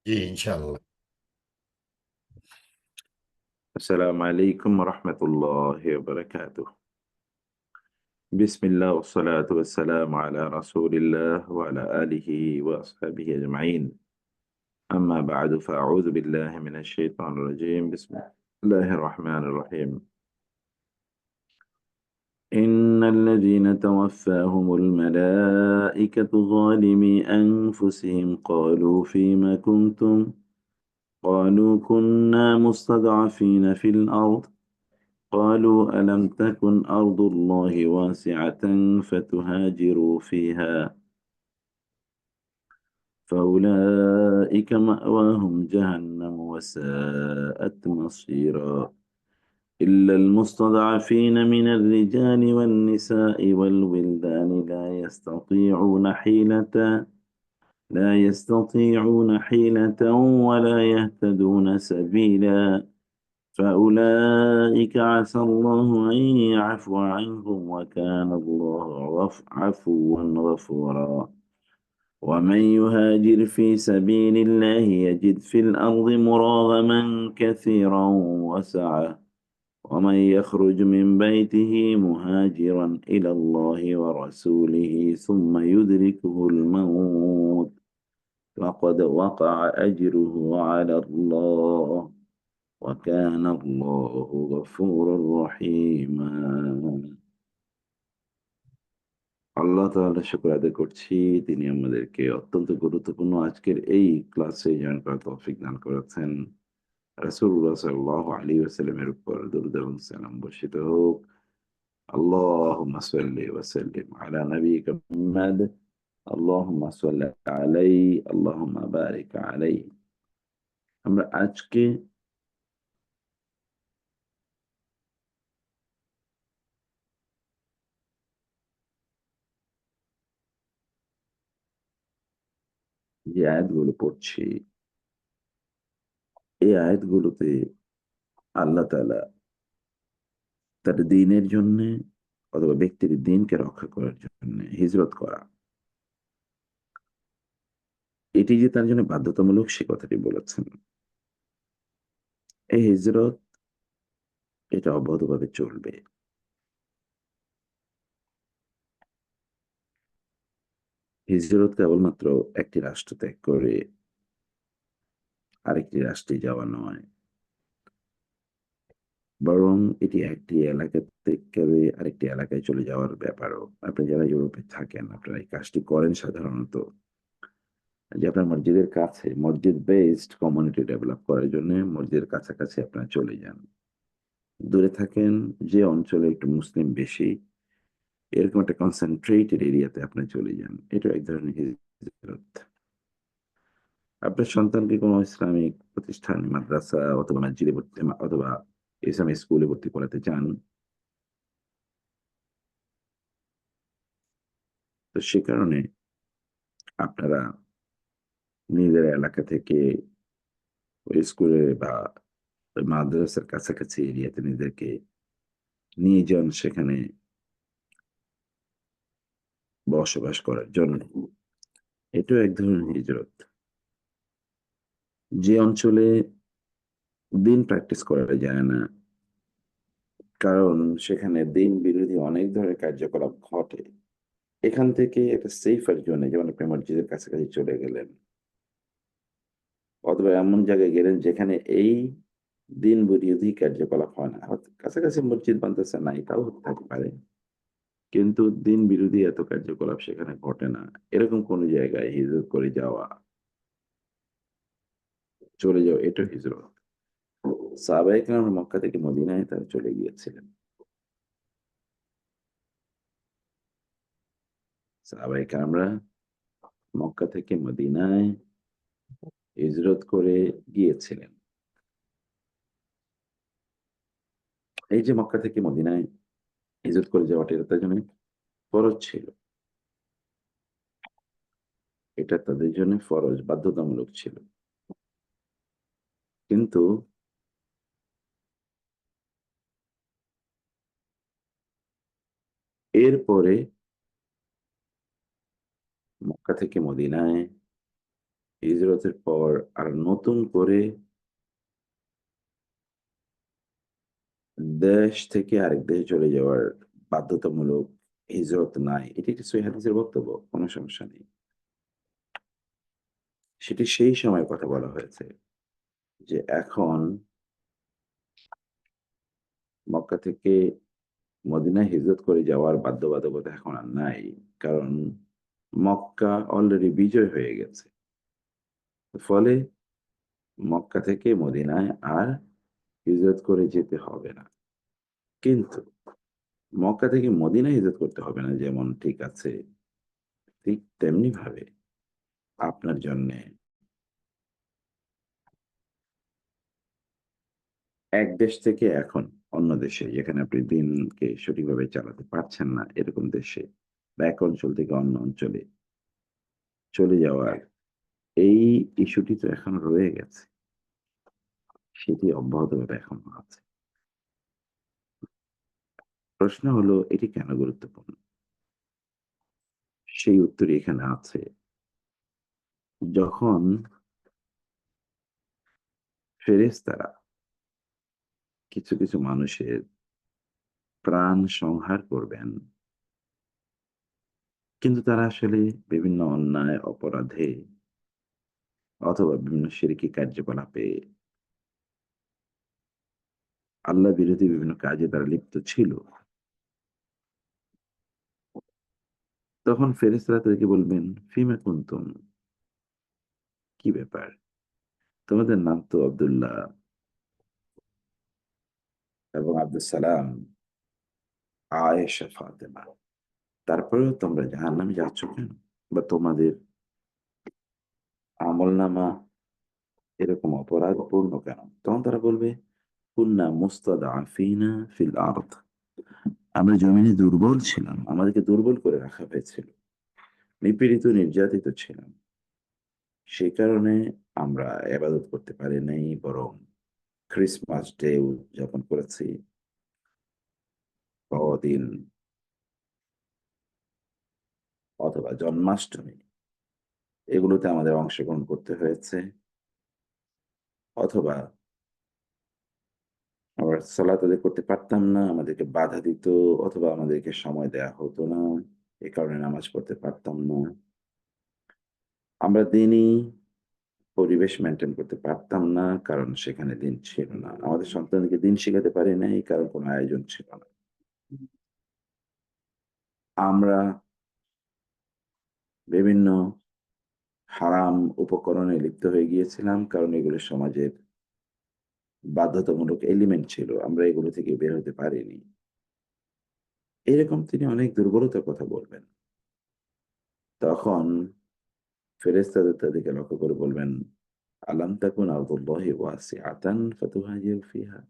জি, ইনশাআল্লাহ। السلام عليكم ورحمة الله وبركاته. بسم الله والصلاة والسلام على رسول الله وعلى آله وأصحابه أجمعين. أما بعد فأعوذ بالله من الشيطان الرجيم. بسم الله الرحمن الرحيم. إن الذين توفاهم الملائكة ظالمي أنفسهم قالوا فيما كنتم قالوا كنا مستضعفين في الأرض قالوا ألم تكن أرض الله واسعة فتهاجروا فيها فأولئك مأواهم جهنم وساءت مصيرا إلا المستضعفين من الرجال والنساء والولدان لا يستطيعون حيلة ولا يهتدون سبيلا فأولئك عسى الله أن يعفو عنهم وكان الله عفوا غفورا ومن يهاجر في سبيل الله يجد في الأرض مراغما كثيرا وسعة ومن يخرج من بيته مهاجرا إلى الله ورسوله ثم يدركه الموت فقد وقع أجره على الله وكان الله غفورا رحيما. আল্লাহ তাআলা শুকর আদায় করছি, তিনি আমাদেরকে অত্যন্ত গুরুত্বপূর্ণ আজকের এই ক্লাসে জয়েন করার তৌফিক দান করেছেন। রাসূলুল্লাহ সাল্লাল্লাহু আলাইহি ওয়াসাল্লামের উপর দরুদ এবং সালাম বর্ষিত হোক। আল্লাহুম্মা সাল্লি ওয়া সাল্লিম আলা নাবিয়িকা মুহাম্মাদ। আল্লাহুম্মা সাল্লি আলাইহি, আল্লাহুম্মা বারিক আলাইহি। আমরা আজকে যে আয়াতগুলো পড়ছি, এই আয়াতগুলোতে আল্লাহ তাআলা তার দ্বীনের জন্যে অথবা ব্যক্তির দ্বীনকে রক্ষা করার জন্যে হিজরত করা, এটি যে তার জন্য বাধ্যতামূলক সে কথাটি বলেছেন। এই হিজরত এটা অব্যাহতভাবে চলবে। হিজরত কেবলমাত্র একটি রাষ্ট্র ত্যাগ করে আরেকটি রাষ্ট্রে যাওয়া নয়, বরং এটি একটি এলাকা ত্যাগ করে আরেকটি এলাকায় চলে যাওয়ার ব্যাপারও। আপনি যারা ইউরোপে থাকেন, আপনারা এই কাজটি করেন সাধারণত। যে আপনার মসজিদের কাছে মসজিদ বেসড কমিউনিটি ডেভেলপ করার জন্য মসজিদের কাছাকাছি আপনারা চলে যান। দূরে থাকেন যে অঞ্চলে একটু মুসলিম বেশি, এরকম একটা কনসেনট্রেটেড এরিয়াতে আপনি চলে যান। এটা এক ধরনের হিজরত। আপনার সন্তানকে কোনো ইসলামিক প্রতিষ্ঠান, মাদ্রাসা অথবা মসজিদে ভর্তি অথবা ইসলামিক স্কুলে ভর্তি করাতে চান, তো সে কারণে আপনারা নিজের এলাকা থেকে ওই স্কুলে বা ওই মাদ্রাসার কাছাকাছি এরিয়াতে নিজেদেরকে নিয়ে যান, সেখানে বসবাস করার জন্য। এটাও এক ধরনের হিজরত। যে অঞ্চলে দিন প্র্যাকটিস করা যায় না, কারণ সেখানে দিন বিরোধী অনেক ধরনের কার্যকলাপ ঘটে, এখান থেকে একটা সেফার জোনে, যেমন আপনি মসজিদের কাছাকাছি চলে গেলেন অথবা এমন জায়গায় গেলেন যেখানে এই দিন বিরোধী কার্যকলাপ হয় না। হয়তো কাছাকাছি মসজিদ মাদ্রাসা নাই, তাও হতে থাকতে পারে, কিন্তু দিন বিরোধী এত কার্যকলাপ সেখানে ঘটে না। এরকম কোন জায়গায় হিজরত করে যাওয়া, চলে যাওয়া, এটা হিজরত। সাহাবায়ে কেরাম মক্কা থেকে মদিনায় তারা চলে গিয়েছিলেন। সাহাবায়ে কেরামরা মক্কা থেকে মদিনায় হিজরত করে গিয়েছিলেন। এই যে মক্কা থেকে মদিনায় হিজরত করে যাওয়াটা, এটা তাদের জন্য ফরজ ছিল। এটা তাদের জন্য ফরজ, বাধ্যতামূলক ছিল। কিন্তু এরপরে মক্কা থেকে মদিনায় হিজরতের পর আর নতুন করে দেশ থেকে আরেক দেশে চলে যাওয়ার বাধ্যতামূলক হিজরত নাই। এটি একটি সহিহ হাদিসের বক্তব্য। কোন সমস্যা নেই। সেটি সেই সময়ের কথা বলা হয়েছে যে এখন মক্কা থেকে মদিনায় হিজরত করে যাওয়ার বাধ্যবাধকতা এখন আর নাই। কারণ মক্কা অলরেডি বিজয় হয়ে গেছে। ফলে মক্কা থেকে মদিনায় আর হিজরত করে যেতে হবে না। কিন্তু মক্কা থেকে মদিনায় হিজরত করতে হবে না যেমন ঠিক আছে, ঠিক তেমনিভাবে আপনার জন্যে এক দেশ থেকে এখন অন্য দেশে যেখানে আপনি দিনকে সঠিকভাবে চালাতে পারছেন না, এরকম দেশে বা এক অঞ্চল থেকে অন্য অঞ্চলে চলে যাওয়ার এই ইস্যুটি তো এখন রয়ে গেছে। সেটি অব্যাহতভাবে এখনো আছে। প্রশ্ন হলো এটি কেন গুরুত্বপূর্ণ? সেই উত্তরই এখানে আছে। যখন ফেরেশতারা কিছু, কিছু মানুষের প্রাণ সংহার করবেন, কিন্তু তারা আসলে বিভিন্ন অন্যায়, অপরাধে অথবা বিভিন্ন শিরকি কার্যকলাপে আল্লাহ বিরোধী বিভিন্ন কাজে তারা লিপ্ত ছিল। তখন ফেরেশতারা তাদেরকে বলবেন, "ফিমা কুনতুম?" কি ব্যাপার? তোমাদের নাম তো আব্দুল্লাহ এবং আব্দুস সালাম, আয়েশা, ফাতেমা। তারপরেও তোমরা জাহান্নামে যাচ্ছ কেন? বা তোমাদের আমলনামা এরকম অপরাধপূর্ণ কেন? তখন তারা বলবে, "কুন্না মুস্তাদআফিনা ফিল আরদ।" আমরা জমিনে দুর্বল ছিলাম। আমাদেরকে দুর্বল করে রাখা হয়েছিল। নিপীড়িত, নির্যাতিত ছিলাম। সেই কারণে আমরা ইবাদত করতে পারি নাই, বরং ক্রিসমাস ডে উদযাপন করেছি, বড়দিন অথবা জন্মাষ্টমী এগুলোতে আমাদের অংশগ্রহণ করতে হয়েছে। অথবা আমরা সালাত আদায় করতে পারতাম না, আমাদেরকে বাধা দিত অথবা আমাদেরকে সময় দেয়া হতো না। এ কারণে নামাজ পড়তে পারতাম না। আমরা দিনই পরিবেশ মেইনটেইন করতে পারতাম না, কারণ সেখানে দিন ছিল না। আমাদের সন্তানদেরকে দিন শিখাতে পারি নাই, কারণ কোনো আয়োজন ছিল না। আমরা বিভিন্ন হারাম উপকরণে লিপ্ত হয়ে গিয়েছিলাম, কারণ এগুলো সমাজের বাধ্যতামূলক এলিমেন্ট ছিল। আমরা এগুলো থেকে বের হতে পারিনি। এরকম তিনি অনেক দুর্বলতার কথা বলবেন। তখন ফেরেশতাদের তাদেরকে লক্ষ্য করে বলবেন, "আলাম তাকুন আরদুল্লাহি ওয়াসিআতান ফাতুহাজিরু ফিহা?"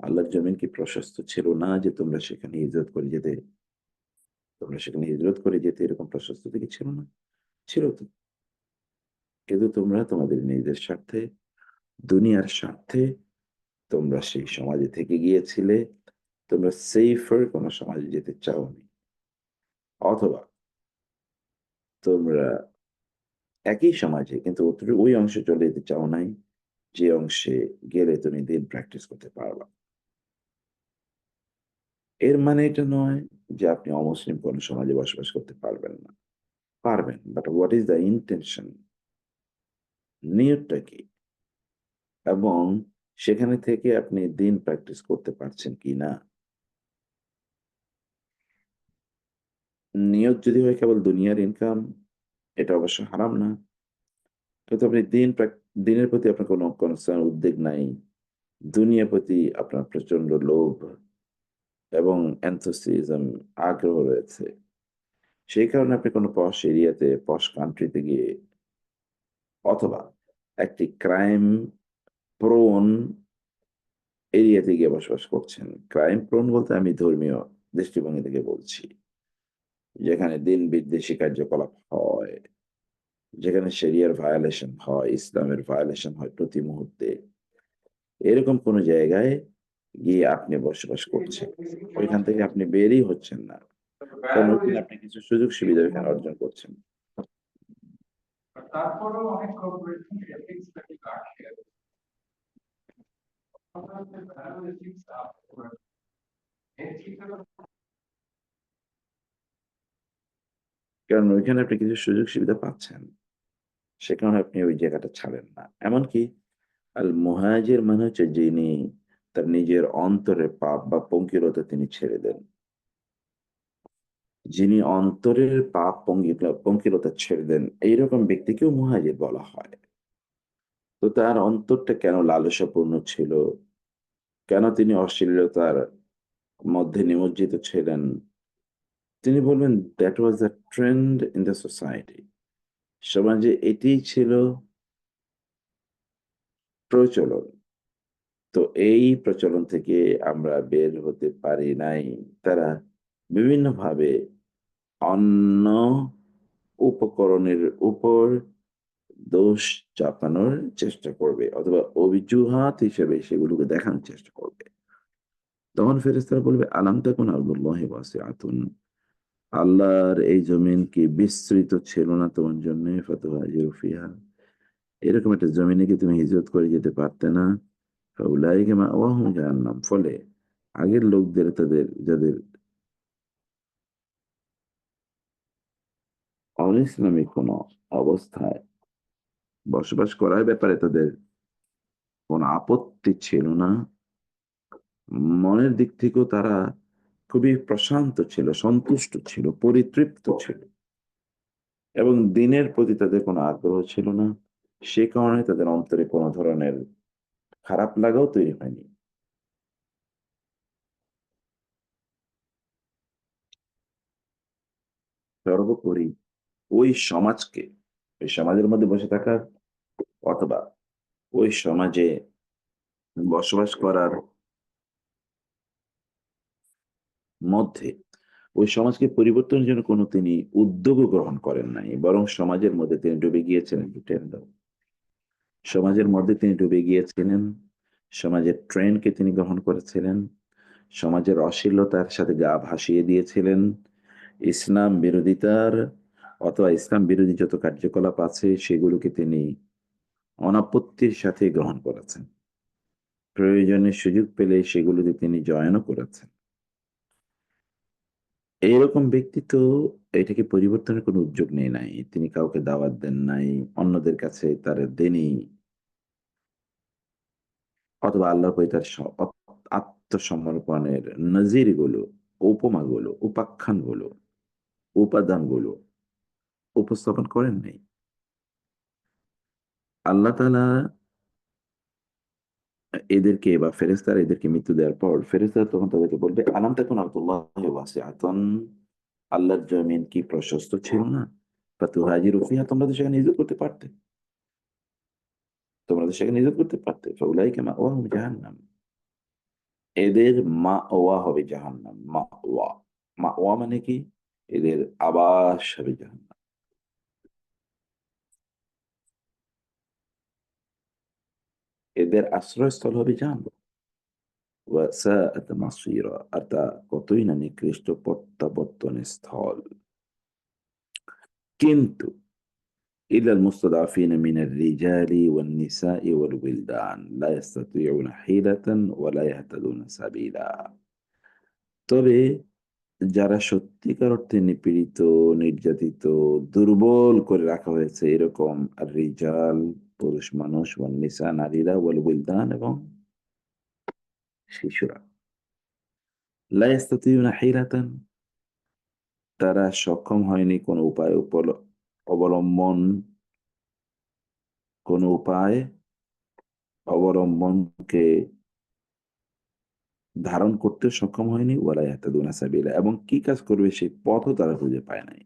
আল্লাহর জমিন কি প্রশস্ত ছিল না যে তোমরা সেখানে হিজরত করে যেতে এরকম প্রশস্ত দিকে ছিল না? ছিল তো। কিন্তু তোমরা তোমাদের নিজের স্বার্থে, দুনিয়ার স্বার্থে তোমরা সেই সমাজে থেকে গিয়েছিলে। তোমরা সেফার কোন সমাজে যেতে চাওনি। অথবা তোমরা একই সমাজে কিন্তু ওই অংশে চলে যেতে চাও নাই, যে অংশে গেলে তুমি দিন প্র্যাকটিস করতে পারবা। এর মানে এটা নয় যে আপনি অমুসলিম কোন সমাজে বসবাস করতে পারবেন না। পারবেন। But what is the intention? নিয়তটা কি? এবং সেখানে থেকে আপনি দিন প্র্যাকটিস করতে পারছেন কিনা? নিয়ত যদি হয় কেবল দুনিয়ার ইনকাম, এটা অবশ্য হারাম না। কিন্তু আপনি দিনের প্রতি আপনার কোনো কনসার্ন, উদ্বেগ নাই। দুনিয়ার প্রতি আপনার প্রচন্ড লোভ এবং enthusiasm, আগ্রহ রয়েছে। সেই কারণে আপনি কোনো পশ এরিয়াতে, পশ কান্ট্রিতে গিয়ে অথবা একটি ক্রাইম প্রোন এরিয়াতে গিয়ে বসবাস করছেন। ক্রাইম প্রোন বলতে আমি ধর্মীয় দৃষ্টিভঙ্গি থেকে বলছি। যেখানে দিন বিদ্বেষী কার্যকলাপ হয়, যেখানে শরিয়ার ভায়োলেশন হয়, ইসলামের ভায়োলেশন হয় প্রতি মুহূর্তে। এরকম কোন জায়গায় গিয়ে আপনি বসবাস করছেন। ওইখান থেকে আপনি বেরই হচ্ছেন না। কারণ ওখানে আপনি কিছু সুযোগ সুবিধা এখানে অর্জন করছেন। তারপরেও অনেক কর্পোরেশন এথিক্স থেকে কাটছে, ভ্যালু এথিক্স কারণ ওইখানে আপনি কিছু সুযোগ সুবিধা পাচ্ছেন, সে কারণে আপনি ওই জায়গাটা ছাড়েন না। এমনকি আল মুহাজির মানে হচ্ছে যিনি তার নিজের অন্তরের পাপ বা পঙ্কিলতা তিনি ছেড়ে দেন। যিনি অন্তরের পাপ পঙ্কিলতা ছেড়ে দেন, এইরকম ব্যক্তিকেও মুহাজির বলা হয়। তো তার অন্তরটা কেন লালসাপূর্ণ ছিল, কেন তিনি অশ্লীলতার মধ্যে নিমজ্জিত ছিলেন, তিনি বলবেন that was the trend in the society. সমাজে এটিই ছিল প্রচলন। তো এই প্রচলন থেকে আমরা বের হতে পারি নাই। তারা বিভিন্নভাবে অন্য উপকরণের উপর দোষ চাপানোর চেষ্টা করবে অথবা অভিজুহাত হিসেবে সেগুলোকে দেখানোর চেষ্টা করবে। তখন ফেরেশতারা বলবে, আলাম তাকুন আরদুল্লাহি ওয়াসিআতুন, আল্লাহর এই জমিন কি বিস্তৃত ছিল না তোমার জন্য? ফাতুহাজিরু ফিহা, এরকম একটা জমিনে কি তুমি হিজরত করে যেতে পারতে না? ফাউলাইকা মাওয়াহুম জাহান্নাম, ফলে আগের লোকদের, তাদের যাদের অনইসলামিক কোন অবস্থায় বসবাস করার ব্যাপারে তাদের কোনো আপত্তি ছিল না, মনের দিক থেকেও তারা খুবই প্রশান্ত ছিল, সন্তুষ্ট ছিল, পরিতৃপ্ত ছিল এবং দিনের প্রতি তাদের কোনো আগ্রহ ছিল না। সে কারণে তাদের অন্তরে কোনো ধরনের খারাপ লাগাও তৈরি হয়নি। সর্বোপরি ওই সমাজকে, ওই সমাজের মধ্যে বসে থাকার অথবা ওই সমাজে বসবাস করার মধ্যে ওই সমাজকে পরিবর্তনের জন্য কোনো তিনি উদ্যোগও গ্রহণ করেন নাই, বরং সমাজের মধ্যে তিনি ডুবে গিয়েছিলেন। সমাজের মধ্যে তিনি ডুবে গিয়েছিলেন, সমাজের ট্রেন্ডকে তিনি গ্রহণ করেছিলেন, সমাজের অশ্লীলতার সাথে গা ভাসিয়ে দিয়েছিলেন। ইসলাম বিরোধিতার অথবা ইসলাম বিরোধী যত কার্যকলাপ আছে সেগুলোকে তিনি অনাপত্তির সাথে গ্রহণ করেছেন। প্রয়োজনে সুযোগ পেলে সেগুলোতে তিনি জয়েনও করেছেন। এইরকম ব্যক্তি তো এটাকে পরিবর্তনের কোনো উদ্যোগ নেই নাই। তিনি কাউকে দাওয়াত দেন নাই, অন্যদের কাছে তার দেনই, অথবা আল্লাহর প্রতি তার আত্মসমর্পণের নজিরগুলো, উপমাগুলো, উপাখ্যানগুলো, উপাদানগুলো উপস্থাপন করেন নাই। আল্লাহ তাআলা এদেরকে বা ফেরেশতারা এদেরকে মৃত্যু দেওয়ার পর ফেরেশতারা তখন তাদেরকে বলবে, আলাম তাকুন আরদুল্লাহি ওয়াসিআতান, আল্লাহর জমিন কি প্রশস্ত ছিল না? ফাতুহাজিরু ফিহা, তোমরা তো সেখানে হিজরত করতে পারতে, তোমরা তো সেখানে হিজরত করতে পারতে। ফাউলাইকা মাওয়াহুম জাহান্নাম, এদের মাওয়া হবে জাহান্নাম। মাওয়া, মাওয়া মানে কি? এদের আবাস হবে জাহান্নাম, এদের আশ্রয়স্থল হবে জাহান্নাম। ওয়া সাআত মাসীরা, আর তা কতই না নিকৃষ্ট প্রত্যাবর্তনের স্থল। কিন্তু إلا المستضعفين من الرجال والنساء والولدان لا يستطيعون حيلة ولا يهتدون سبيلا, তবে যারা সত্যিকার অর্থে নিপীড়িত, নির্যাতিত, দুর্বল করে রাখা হয়েছে এরকম আর রিজাল পুরুষ মানুষ, ওয়ান নিসা নারীরা, ওয়াল উইলদান এবং শিশুরা, লা ইয়াস্তাতিউনা হিলাতান, তারা সক্ষম হয়নি কোনো উপায় অবলম্বন, কোনো উপায় অবলম্বনকে ধারণ করতে সক্ষম হয়নি, ওয়ালা ইয়াহতাদুনা সাবিলা, এবং কি কাজ করবে সেই পথও তারা খুঁজে পায় নাই।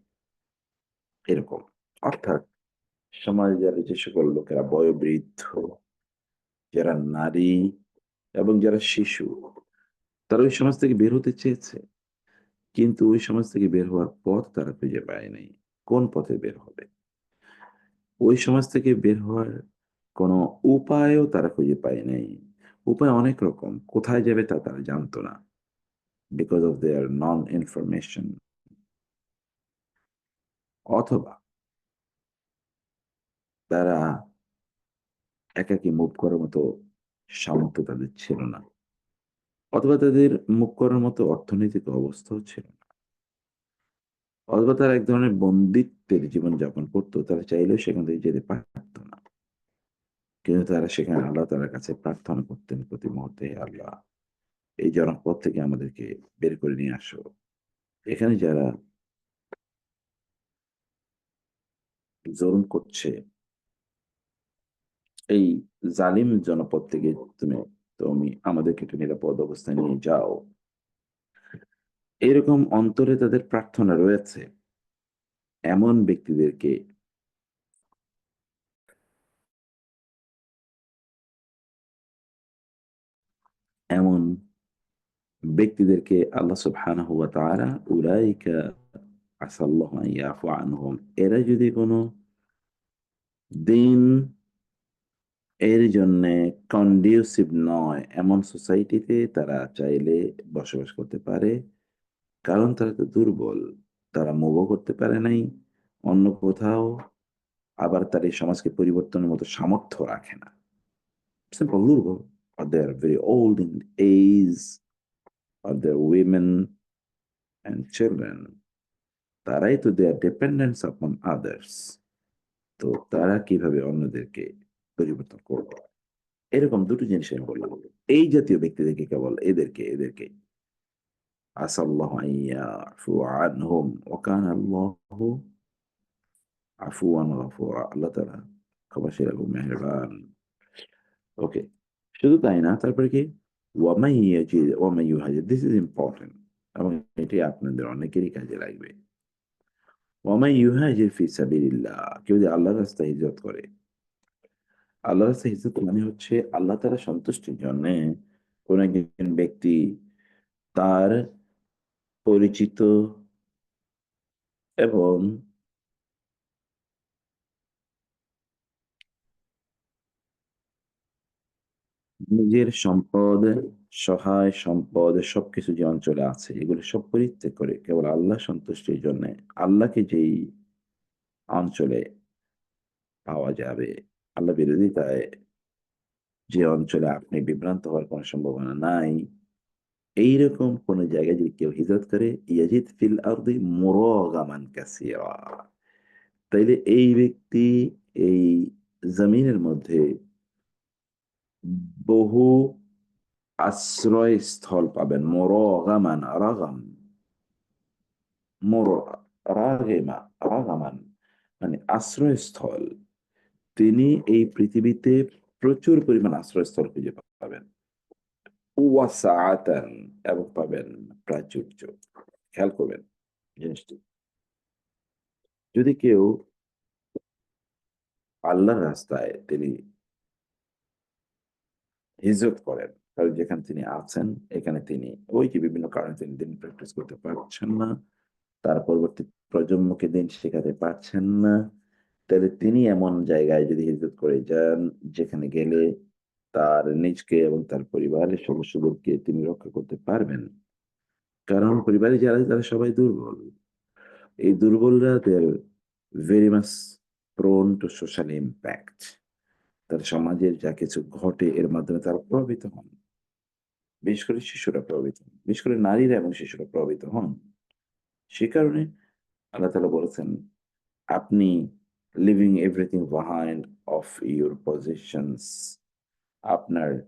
এরকম অর্থাৎ সমাজে যারা যে সকল লোকেরা বয়োবৃদ্ধ, যারা নারী এবং যারা শিশু, তারা ওই সমাজ থেকে বের হতে চেয়েছে, কিন্তু ওই সমাজ থেকে বের হওয়ার পথ তারা খুঁজে পায় নাই। কোন পথে বের হবে? ওই সমাজ থেকে বের হওয়ার কোনো উপায়ও তারা খুঁজে পায় নাই। উপায় অনেক রকম, কোথায় যাবে তা তারা জানতো না, because of their non information. অথবা তারা একাকী মুভ করার মতো সামর্থ্য তাদের ছিল না, অথবা তাদের মুভ করার মতো অর্থনৈতিক অবস্থাও ছিল না, অথবা তারা এক ধরনের বন্দিত্বের জীবনযাপন করতো, তারা চাইলেও সেখান থেকে যেতে পারতো না। কিন্তু তারা সেখানে আল্লাহ তাআলার কাছে প্রার্থনা করতেন প্রতি মুহূর্তে, "হে আল্লাহ, এই জনপদ থেকে আমাদেরকে বের করে নিয়ে আসো। এখানে যারা জুলুম করছে, এই জালিম জনপদ থেকে তুমি তুমি আমাদেরকে একটু নিরাপদ অবস্থায় নিয়ে যাও।" এরকম অন্তরে তাদের প্রার্থনা রয়েছে এমন ব্যক্তিদেরকে, এমন ব্যক্তিদেরকে আল্লাহ সুবহানাহু ওয়া তাআলা উলাইকা আসাল্লাহু আন ইয়াফু আনহুম, এরা যদি কোনো দিন এর জন্যে কন্ডিউসিভ নয় এমন সোসাইটিতে তারা চাইলে বসবাস করতে পারে। কারণ তারা তো দুর্বল। তারা মুভও করতে পারে নাই অন্য কোথাও। আবার তারা এই সমাজকে পরিবর্তনের মতো সামর্থ্য রাখে না। সিম্পল দুর্বল। or they are very old in age, or their women and children. তারাই তো they are dependents upon others. তো তারা কিভাবে অন্যদেরকে পরিবর্তন করবে? এরকম দুটো জিনিস আমি বললাম। এই জাতীয় ব্যক্তিদেরকে কেবল এদেরকে আসাল্লাহু আন ইয়াফু আনহুম ওয়া কানা আল্লাহু আফুওয়ান গফুরা। আল্লাহ তাআলা ক্ষমাশীল এবং মেহেরবান। ওকে। শুধু তাই না, তারপরে কি? ওয়া মান ইউহাজির, দিস ইজ ইম্পোর্টেন্ট এবং এটি আপনাদের অনেকেরই কাজে লাগবে। ওয়া মান ইউহাজির ফি সাবিলিল্লাহ, কেউ যদি আল্লাহর রাস্তায় হিজরত করে। আল্লাহর রাস্তায় হিজরত মানে হচ্ছে আল্লাহ তাআলার সন্তুষ্টির জন্যে কোন একজন ব্যক্তি তার পরিচিত এবং নিজের সম্পদ, সহায় সম্পদ সবকিছু যে অঞ্চলে আছে এগুলো সব পরিত্যাগ করে কেবল আল্লাহ সন্তুষ্টির জন্যে, আল্লাহকে যেই অঞ্চলে পাওয়া যাবে, আল্লাহ বিরোধিতায় যে অঞ্চলে আপনি বিভ্রান্ত হওয়ার কোনো সম্ভাবনা নাই, এইরকম কোন জায়গায় যদি কেউ হিজরত করে, ইয়াজিদ ফিল আরদি মুরাগামান কাসীরা, তাইলে এই ব্যক্তি এই জমিনের মধ্যে বহু আশ্রয়স্থল পাবেন। মুরাগামান, রাগাম, মুর রাগিমা, রাগামান মানে আশ্রয়স্থল। তিনি এই পৃথিবীতে প্রচুর পরিমাণ আশ্রয়স্থল খুঁজে পাবেন। ওয়াসাআতান, এবং পাবেন প্রাচুর্য। খেয়াল করবেন জিনিসটি। যদি কেউ আল্লাহর রাস্তায় তিনি হিজরত করেন, কারণ যেখানে তিনি আছেন এখানে তিনি ওই যে বিভিন্ন কারণে তিনি দিন প্র্যাকটিস করতে পারছেন না, তার পরবর্তী প্রজন্মকে দিন শেখাতে পারছেন না, তাহলে তিনি এমন জায়গায় যদি হিজরত করে যান যেখানে গেলে তার নিজকে এবং তার পরিবারের সদস্যদেরকে তিনি রক্ষা করতে পারবেন। কারণ পরিবারে যারা আছে তারা সবাই দুর্বল। এই দুর্বলরা very much prone to social impact. তার সমাজের যা কিছু ঘটে এর মাধ্যমে তারা প্রভাবিত হন। বিশেষ করে শিশুরা প্রভাবিত হন। বিশেষ করে নারীরা এবং শিশুরা প্রভাবিত হন। সে কারণে আল্লাহ তাআলা বলেছেন, আপনি living everything behind of your positions, আপনার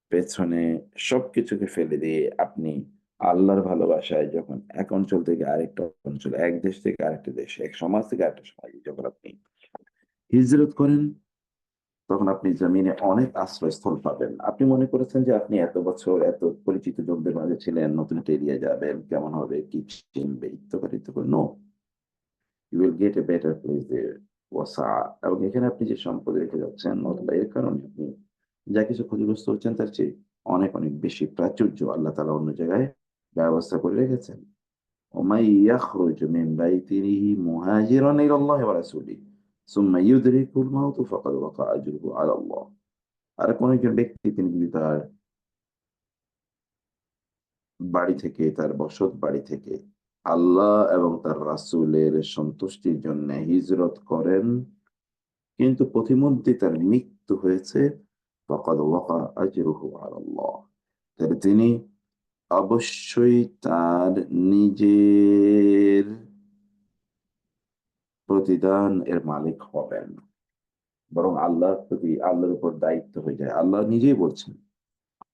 পেছনে সবকিছুকে ফেলে দিয়ে আপনি আল্লাহর ভালোবাসায় যখন এক অঞ্চল থেকে আরেকটা অঞ্চল, এক দেশ থেকে আরেকটা দেশে, এক সমাজ থেকে আরেকটা সমাজে যখন আপনি হিজরত করেন, তখন আপনি জমিনে অনেক আশ্রয়স্থল পাবেন। আপনি মনে করেছেন যে আপনি এত বছর এত পরিচিত লোকদের মাঝে ছিলেন, নতুন একটা এরিয়া যাবেন, কেমন হবে, কি চিনবে, ইত্যাদি ইত্যাদি। No, you will get a better place there ওয়াসা। এবং এখানে আপনি যে সম্পদ রেখে যাচ্ছেন অথবা এর কারণে আপনি যা কিছু ক্ষতিগ্রস্ত হচ্ছেন তার চেয়ে অনেক অনেক বেশি প্রাচুর্য আল্লাহ তাআলা অন্য জায়গায় ব্যবস্থা করে রেখেছেন। ومن يخرج من بيته مهاجرا إلى الله ورسوله ثم يدركه الموت فقد وقع أجره على الله। আর কোন একজন ব্যক্তি তিনি যদি তার বাড়ি থেকে, তার বসত বাড়ি থেকে আল্লাহ এবং তার রাসূলের সন্তুষ্টির জন্য হিজরত করেন, কিন্তু পথিমধ্যে তার মৃত্যু হয়েছে, ফাকাদ ওয়াকা আজরুহু আলাল্লাহ। তাহলে তিনি অবশ্যই তার নিজের প্রতিদান এর মালিক হবেন। বরং আল্লাহর উপর দায়িত্ব হয়ে যায়। আল্লাহ নিজেই বলছেন,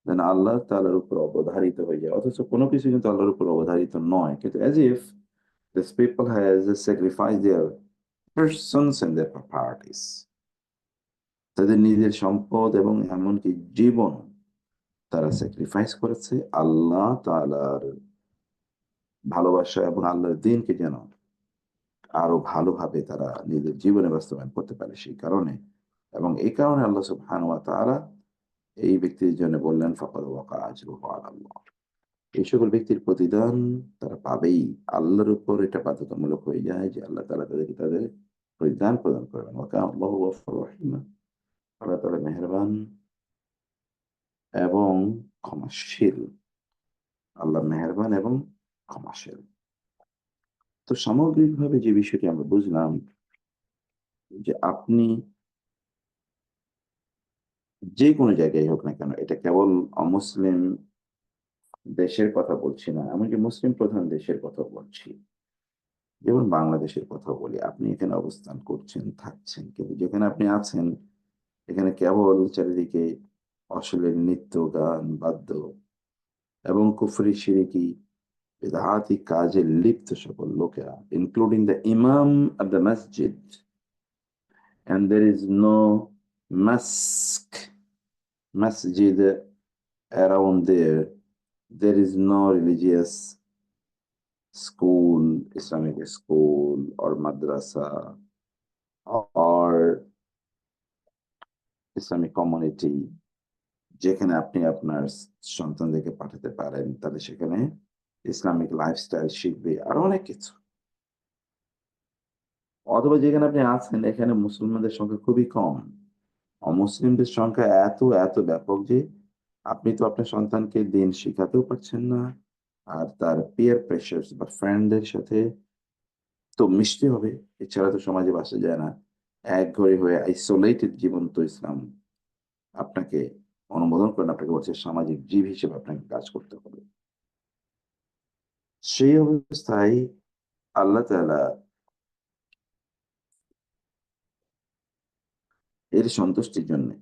যেন আল্লাহ তাআলার উপর অবধারিত হয়ে যায়। অথচ কোন কিছু কিন্তু আল্লাহর উপর অবধারিত নয়। কিন্তু as if these people has sacrificed their persons and their properties. তাদের নিজের সম্পদ এবং এমনকি জীবন তারা স্যাক্রিফাইস করেছে আল্লাহ তাআলার ভালোবাসা এবং আল্লাহর দ্বীনকে যেন আরো ভালোভাবে তারা নিজের জীবনে বাস্তবায়ন করতে পারে সেই কারণে। এবং এই কারণে আল্লাহ সুবহানাহু ওয়া তাআলা এই ব্যক্তির জন্য বললেন, ফাকাদ ওয়াকা আজরুহু আলাল্লাহ। এই সকল ব্যক্তির প্রতিদান তারা পাবেই। আল্লাহর উপর এটা বাধ্যতামূলক হয়ে যায় যে আল্লাহ তাআলা তাদেরকে তাদের প্রতিদান প্রদান করবেন। ওয়া কানা আল্লাহু গফুরুর রহিমা। আল্লাহ তাআলা মেহেরবান এবং ক্ষমাশীল। আল্লাহ মেহেরবান এবং ক্ষমাশীল। তো সামগ্রিকভাবে যে বিষয়টি আমরা বুঝলাম যে আপনি যেকোনো জায়গায় হোক না কেন, এটা কেবল অমুসলিম দেশের কথা বলছি না, এমনকি মুসলিম প্রধান দেশের কথা বলছি। যেমন বাংলাদেশের কথা বলি। আপনি এখানে অবস্থান করছেন, থাকছেন। কিন্তু যেখানে আপনি আছেন, এখানে কেবল চারিদিকে অশ্লীল নৃত্য, গান, বাদ্য এবং কুফরি, শিরকি, বেদাতি কাজে লিপ্ত সকল লোকেরা, including the imam of the masjid, and there is no masjid around there. There is no religious school, Islamic school or madrasa or Islamic community যেখানে আপনি আপনার সন্তানদেরকে পাঠাতে পারেন। তাহলে সেখানে ইসলামিক লাইফস্টাইল শিখবে, আরো অনেক কিছু। অথবা যেখানে আপনি আছেন এখানে মুসলমানদের সংখ্যা খুবই কম। অমুসলিমদের সংখ্যা এত ব্যাপক যে আপনি তো আপনার সন্তানকে দিন শিখাতেও পারছেন না। আর তার পিয়ার প্রেশারস বা ফ্রেন্ডদের সাথে তো মিশতে হবে। এছাড়া তো সমাজে বাঁচা যায় না। একঘরে হয়ে আইসোলেটেড জীবন তো ইসলাম আপনাকে অনুমোদন করে না। আপনাকে বলছে সামাজিক জীব হিসেবে আপনাকে কাজ করতে হবে। সেই অবস্থায় আল্লাহ তাআলা এর সন্তুষ্টির জন্যে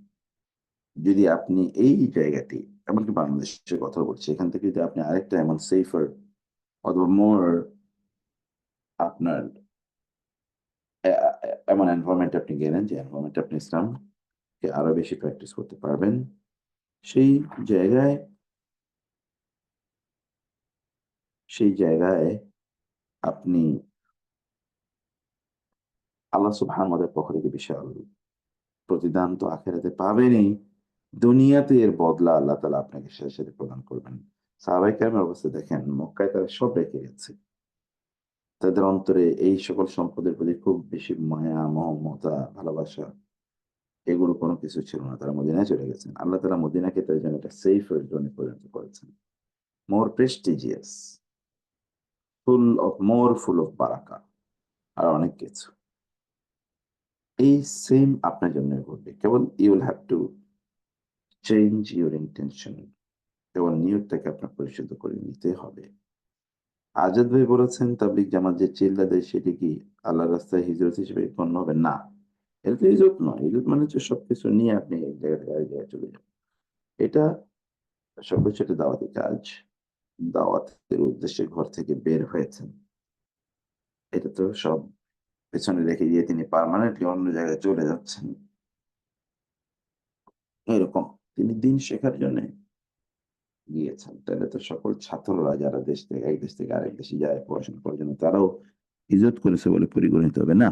যদি আপনি এই জায়গাটি, এমনকি বাংলাদেশের কথা বলছি, এখান থেকে যদি আপনি আরেকটা এমন সেফার অথবা মোর আপনার এমন এনভায়রনমেন্ট আপনি গেলেন যে এনভায়রনমেন্টে আপনি ইসলামকে আরো বেশি প্র্যাকটিস করতে পারবেন। সেই জায়গায় সেই জায়গায় আপনি আল্লাহ সুবহানাহু ওয়া তাআলার পক্ষ থেকে বিশাল প্রতিদান তো আখিরাতে পাবেনই। দুনিয়াতে এর বদলা আল্লাহ তাআলা আপনাকে সাথে প্রদান করবেন। সাহাবায়ে কেরামের অবস্থা দেখেন, মক্কায় তারা সব রেখে গেছে। তাদের অন্তরে এই সকল সম্পদের প্রতি খুব বেশি মায়া, মমতা, ভালোবাসা এগুলো কোনো কিছু ছিল না। তারা মদিনায় চলে গেছেন। আল্লাহ তাআলা মদিনাকে তাদের জন্য একটা সেফ জোনে পরিণত করেছেন। মোর প্রেস্টিজিয়াস, ফুল অফ বারাকা আর অনেক কিছু। এই সেম আপনার জন্য ঘটবে। কেবল you will have to change your intention. কেবল নিয়তটাকে আপনার পরিশুদ্ধ করে নিতে হবে। আজাদ ভাই বলেছেন, তাবলীগ জামাত যে চিল্লা দেয় সেটি কি আল্লাহর রাস্তায় হিজরত হিসেবে গণ্য হবে? না। এটা তো হিজরত নয়। হিজরত মানে হচ্ছে সবকিছু নিয়ে আপনি এক জায়গা থেকে আরেক জায়গায় চলে যান। এটা সবকিছু একটা দাওয়াতি কাজ। দাওয়াতের উদ্দেশ্যে ঘর থেকে বের হয়েছেন। এটা তো সব পেছনে রেখে দিয়ে তিনি পার্মানেন্টলি অন্য জায়গায় চলে যাচ্ছেন। এরকম। তিনি দিন শেখার জন্যে গিয়েছেন। তাহলে তো সকল ছাত্ররা যারা দেশ থেকে এক দেশ থেকে আরেক দেশে যায় পড়াশোনা করার জন্য, তারাও হিজরত করেছে বলে পরিগণিত হবে না।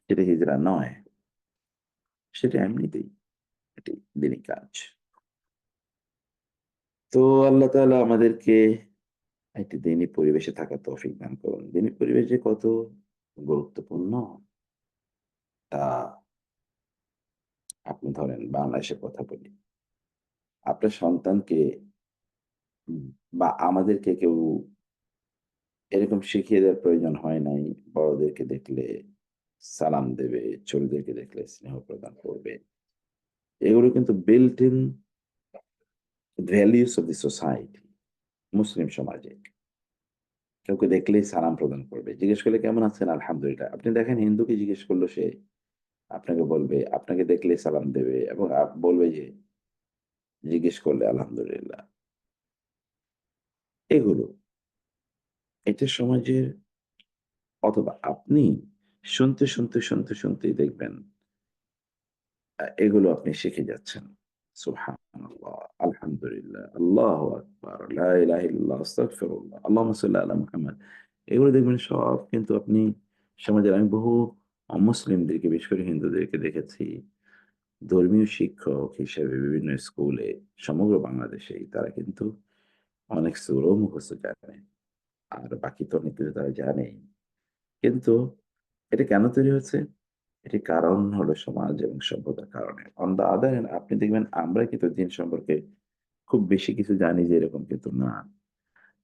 সেটা হিজরা নয়। সেটা এমনিতেই এটি দিনই কাজ। তো আল্লাহ তাআলা আমাদেরকে একটি দিনী পরিবেশে থাকার তৌফিক দান করুন। দিনী পরিবেশ যে কত গুরুত্বপূর্ণ তা আপনি ধরেন বাংলাদেশের কথা বলি। আপনার সন্তানকে উম বা আমাদেরকে কেউ এরকম শিখিয়ে দেওয়ার প্রয়োজন হয় নাই। বড়দেরকে দেখলে সালাম দেবে, ছোটদেরকে দেখলে স্নেহ প্রদান করবে। এগুলো কিন্তু built in values of the society, মুসলিম সমাজে। কাউকে দেখলেই সালাম প্রদান করবে। জিজ্ঞেস করলে, "কেমন আছেন?" "আলহামদুলিল্লাহ।" আপনি দেখেন হিন্দুকে জিজ্ঞেস করলো সে, আপনাকে বলবে, আপনাকে দেখলেই সালাম দেবে এবং বলবে যে জিজ্ঞেস করলে, "আলহামদুলিল্লাহ।" এগুলো, এটা সমাজের অথবা আপনি শুনতেই দেখবেন এগুলো আপনি শিখে যাচ্ছেন। সুবহানাল্লাহ, আলহামদুলিল্লাহ, আল্লাহু আকবার, লা ইলাহা ইল্লাল্লাহ, আস্তাগফিরুল্লাহ, আল্লাহুম্মা সাল্লি আলা মুহাম্মাদ। এগুলো দেখবেন সব কিন্তু আপনি সমাজের আমি বহু অমুসলিমদেরকে বিশেষ করে হিন্দুদেরকে দেখেছি ধর্মীয় শিক্ষক হিসেবে বিভিন্ন স্কুলে সমগ্র বাংলাদেশেই তারা কিন্তু অনেক সূরাও মুখস্থ জানে। আর বাকি তো অনেক কিছু তারা জানেই। কিন্তু এটা কেন তৈরি হচ্ছে? এটির কারণ হলো সমাজ এবং সভ্যতার কারণে। অন দ্যা আদার হ্যান্ড আপনি দেখবেন আমরা কিন্তু দিন সম্পর্কে খুব বেশি কিছু জানি যে এরকম কিন্তু না।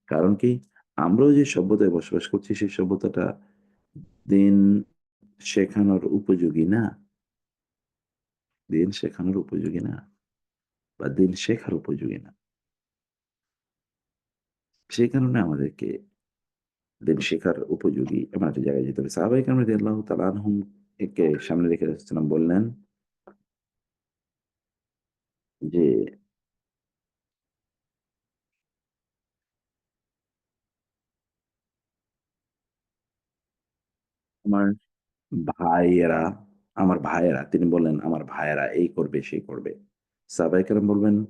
কারণ কি? আমরাও যে সভ্যতায় বসবাস করছি সেই সভ্যতাটা দিন শেখানোর উপযোগী না। দিন শেখানোর উপযোগী না বা দিন শেখার উপযোগী না। সেই কারণে আমাদেরকে দিন শেখার উপযোগী এমন একটা জায়গায় যেতে হবে। সাহাবায়ে কেরাম রাদিয়াল্লাহু তাআলা আনহুম একে সামনে রেখে রাসূল সাল্লাল্লাহু আলাইহি ওয়াসাল্লাম বললেন যে আমার ভাইয়েরা, তিনি বললেন, "আমার ভাইয়েরা এই করবে, সেই করবে।" সাহাবায়ে কেরাম বলবেন,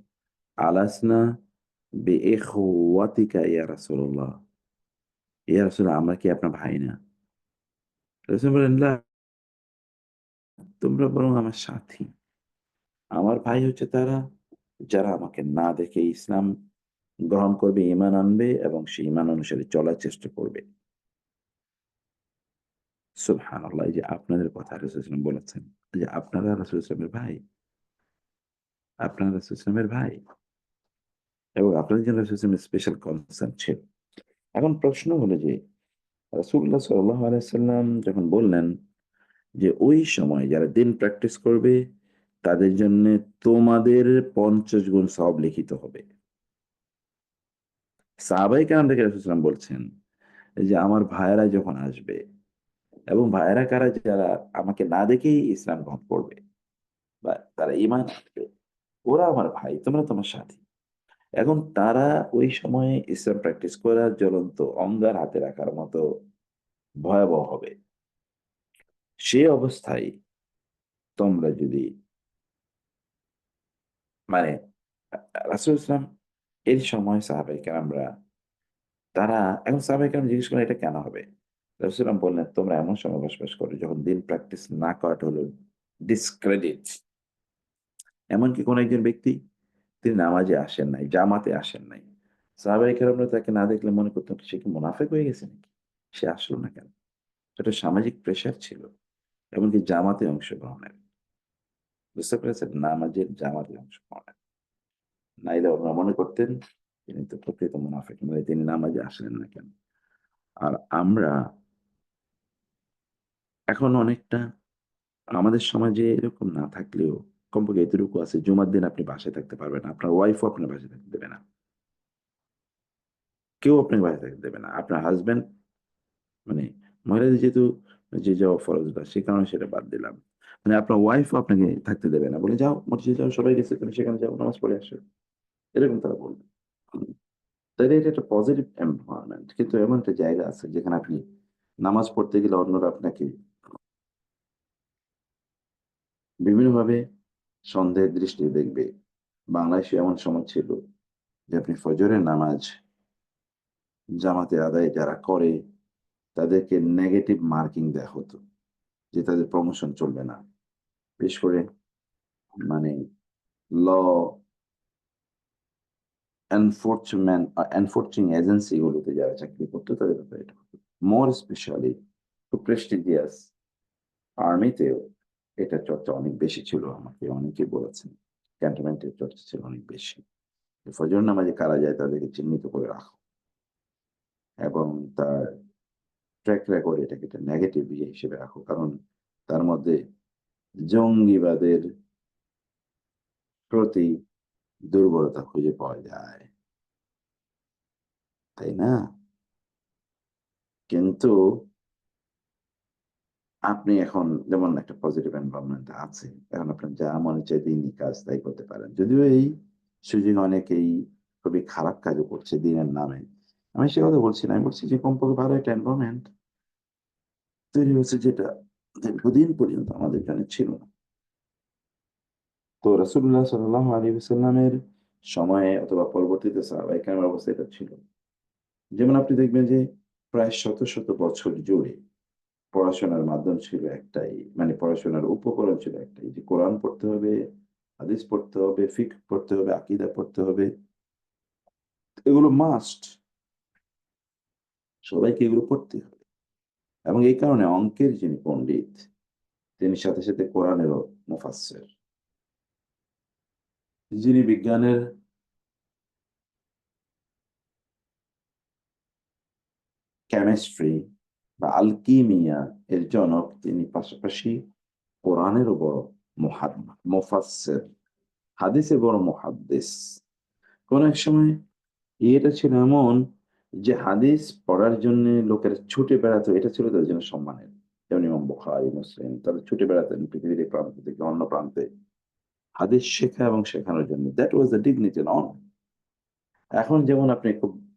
"আলাসনা বিইখওয়াতিকা ইয়া রাসূলুল্লাহ।" ইয়া রাসূলুল্লাহ আমরা কি আপনার ভাই না? রাসূল বললেন, "লা, তোমরা বরং আমার সাথী। আমার ভাই হচ্ছে তারা, যারা আমাকে না দেখে ইসলাম গ্রহণ করবে, ঈমান আনবে এবং সেই ঈমান অনুসারে চলার চেষ্টা করবে।" সুবহানাল্লাহ! এই যে আপনাদের কথা রাসূল সাল্লাল্লাহু আলাইহি ওয়াসাল্লাম বলেছেন, যে আপনারা রাসূল সাল্লাল্লাহু আলাইহি ওয়াসাল্লামের ভাই। আপনারা রাসূল সাল্লাল্লাহু আলাইহি ওয়াসাল্লামের ভাই। এবং আপনাদের জন্য রাসূলুল্লাহ স্পেশাল কনসার্ন ছিল। এখন প্রশ্ন হলো যে রাসূলুল্লাহ সাল্লাল্লাহু আলাইহি ওয়াসাল্লাম যখন বললেন যে, "ওই সময় যারা দিন প্র্যাকটিস করবে তাদের জন্যে তোমাদের ৫০ গুণ সওয়াব লিখিত হবে।" সাহাবায়ে কেরাম থেকে রাসূল সাল্লাল্লাহু আলাইহি ওয়াসাল্লাম বলছেন যে, "আমার ভাইয়েরা যখন আসবে" এবং ভাইয়েরা কারা? যারা আমাকে না দেখেই ইসলাম গ্রহণ করবে বা তারা ঈমান আনবে। ওরা আমার ভাই, তোমরা তো আমার সাথী। এখন তারা ওই সময়ে ইসলাম প্র্যাকটিস করার জ্বলন্ত অঙ্গার হাতে রাখার মতো ভয়াবহ হবে। সে অবস্থায় তোমরা যদি মানে রাসূল ইসলাম এর সময় সাহাবায়ে কেরামরা তারা এখন সাহাবায়ে কেরাম জিজ্ঞেস করলেন, "এটা কেন হবে?" রাসূল বললেন, "তোমরা এমন সময় বসবাস করো যখন দিন প্র্যাকটিস না করাটা হলো ডিসক্রেডিট।" এমনকি কোন একজন ব্যক্তি তিনি নামাজে আসেন নাই, জামাতে আসেন নাই। সাহাবায়ে কেরামরা তাকে না দেখলে মনে করতেন সে কি মুনাফিক হয়ে গেছে নাকি? সে আসলো না কেন? এটা সামাজিক প্রেশার ছিল। এমনকি জামাতে অংশগ্রহণের। বুঝতে পেরেছেন? নামাজের জামাতে অংশগ্রহণের। নাইলে ওনারা মনে করতেন তিনি তো প্রকৃত মুনাফিক। নইলে তিনি নামাজে আসলেন না কেন? আর আমরা এখন অনেকটা আমাদের সমাজে এরকম না থাকলেও কমপক্ষে এতটুকু আছে জুমার দিন আপনি বাসায় থাকতে পারবেন না। আপনার ওয়াইফও আপনার বাসায় থাকতে দেবে না। কেউ আপনাকে বাসায় থাকতে দেবে না। আপনার হাসব্যান্ড মানে মহিলাদের যেহেতু যে যাওয়া ফরজ না সে কারণে সেটা বাদ দিলাম। মানে আপনার ওয়াইফও আপনাকে থাকতে দেবে না। বলে, "যাও মসজিদে যাও, সবাই গেছে তুমি সেখানে যাও, নামাজ পড়ে আসো।" এরকম তারা বলবে। হুম। তাইলে এটা একটা পজিটিভ এনভায়রনমেন্ট। কিন্তু এমন একটা জায়গা আছে যেখানে আপনি নামাজ পড়তে গেলে অন্যরা আপনাকে বিভিন্নভাবে সন্দেহের দৃষ্টিতে দেখবে। বাংলাদেশে এমন সময় ছিল যে আপনি ফজরের নামাজ জামাতে আদায় যারা করে তাদেরকে নেগেটিভ মার্কিং দেয়া হতো। যে তাদের প্রমোশন চলবে না। বিশেষ করে মানে ল এনফোর্সিং এজেন্সি গুলোতে যারা চাকরি করত তাদের ব্যাপারে এটা হতো। মোর স্পেশালি খুব প্রেস্টিজিয়াস আর্মিতেও এটার চর্চা অনেক বেশি ছিল আমাকে অনেকেই বলেছেন। ক্যান্টনমেন্টের চর্চা ছিল অনেক বেশি। ফজর নামাজে কারা যায় তাদেরকে চিহ্নিত করে রাখো এবং তার ট্র্যাক রেকর্ড এটাকে একটা নেগেটিভ ইয়ে হিসেবে রাখো। কারণ তার মধ্যে জঙ্গিবাদের প্রতি দুর্বলতা খুঁজে পাওয়া যায়, তাই না? কিন্তু আপনি এখন যেমন একটা পজিটিভ এনভায়রনমেন্ট আছে, এখন আপনার যা মনে চায় দিনই কাজ তাই করতে পারেন। যদিও এই সুযোগে অনেকেই খুবই খারাপ কাজও করছে দিনের নামে। আমি সে কথা বলছি না। আমি বলছি যে কমপক্ষে ভালো একটা এনভায়রনমেন্ট তৈরি হয়েছে, যেটা দীর্ঘদিন পর্যন্ত আমাদের এখানে ছিল না। তো রাসূলুল্লাহ সাল্লাল্লাহু আলাইহি ওয়াসাল্লামের সময়ে অথবা পরবর্তীতে সাহাবায়ে কেরামের অবস্থা এটা ছিল। যেমন আপনি দেখবেন যে প্রায় শত, শত বছর জুড়ে পড়াশোনার মাধ্যম ছিল একটাই। মানে পড়াশোনার উপকরণ ছিল একটাই, যে কোরআন পড়তে হবে, হাদিস পড়তে হবে, ফিকহ পড়তে হবে, আকীদা পড়তে হবে। এগুলো মাস্ট। সবাইকে এগুলো পড়তে হবে। এবং এই কারণে অঙ্কের যিনি পণ্ডিত, তিনি সাথে, সাথে কোরআনেরও মুফাসসির। যিনি বিজ্ঞানের কেমিস্ট্রি বা আলকিমিয়া এর জনক, তিনি পাশাপাশি কোরআনেরও বড় মুফাসসির, হাদিসের বড় মুহাদ্দিস। কোন এক সময় এটা ছিল এমন যে হাদিস পড়ার জন্যে লোকেরা ছুটে বেড়াতো, এটা ছিল তাদের জন্য সম্মানের। যেমন ইমাম বুখারী, মুসলিম, তারা ছুটে বেড়াতেন পৃথিবীর এই প্রান্ত থেকে অন্য প্রান্তে হাদিস শেখা এবং শেখানোর জন্য। That was the dignity on. এখন যেমন আপনি খুব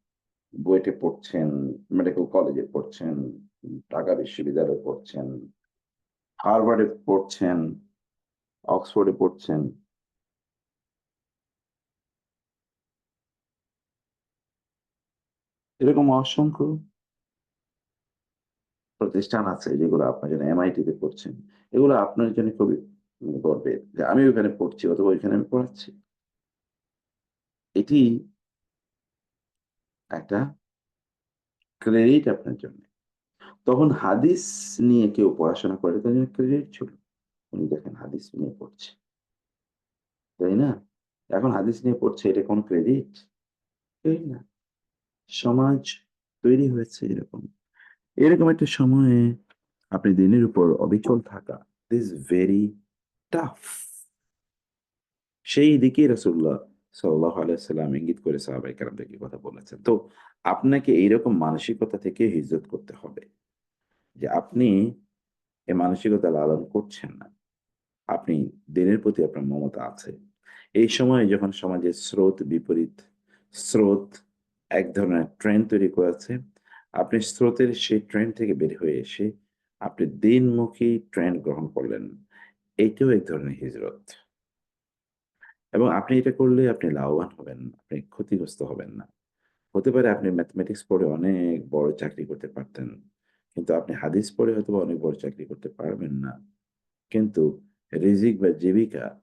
বুয়েটে পড়ছেন, মেডিকেল কলেজে পড়ছেন, ঢাকা বিশ্ববিদ্যালয়ে পড়ছেন, হার্ভার্ডে পড়ছেন, অক্সফোর্ডে পড়ছেন। এরকম অসংখ্য প্রতিষ্ঠান আছে যেগুলো আপনার জন্য, এমআইটিতে পড়ছেন। এগুলো আপনার জন্য খুবই গর্বের যে আমি ওখানে পড়ছি অথবা ওইখানে আমি পড়াচ্ছি। এটি একটা ক্রেডিট আপনার জন্য। তখন হাদিস নিয়ে কেউ পড়াশোনা করে তার জন্য ক্রেডিট ছিল। উনি দেখেন হাদিস নিয়ে পড়ছে, তাই না? এখন হাদিস নিয়ে পড়ছে, এটা কোন ক্রেডিট? এই না। সমাজ তৈরি হয়েছে এরকম। এরকম একটা সময়ে আপনি দিনের উপর অবিচল থাকা ইজ ভেরি টাফ। সেই দিকেই রাসূলুল্লাহ সাল্লাল্লাহু আলাইহি ওয়াসাল্লাম ইঙ্গিত করে সাহাবায়ে কেরামদেরকে কথা বলেছেন। তো আপনাকে এইরকম মানসিকতা থেকে হিজরত করতে হবে যে আপনি এই মানসিকতা লালন করছেন না। আপনি দিনের প্রতি আপনার মমতা আছে। এই সময়ে যখন সমাজের স্রোত বিপরীত, স্রোত এক ধরনের ট্রেন্ড তৈরি করেছে, আপনি স্রোতের সেই ট্রেন্ড থেকে বের হয়ে এসে আপনি দিনমুখী ট্রেন্ড গ্রহণ করলেন। এইটাও এক ধরনের হিজরত। এবং আপনি এটা করলে আপনি লাভবান হবেন, আপনি ক্ষতিগ্রস্ত হবেন না। হতে পারে আপনি ম্যাথমেটিক্স পড়ে অনেক বড় চাকরি করতে পারতেন। কিন্তু আপনি হাদিস পড়ে হয়তোবা অনেক বড় চাকরি করতে পারবেন না। কিন্তু রিজিক বা জীবিকা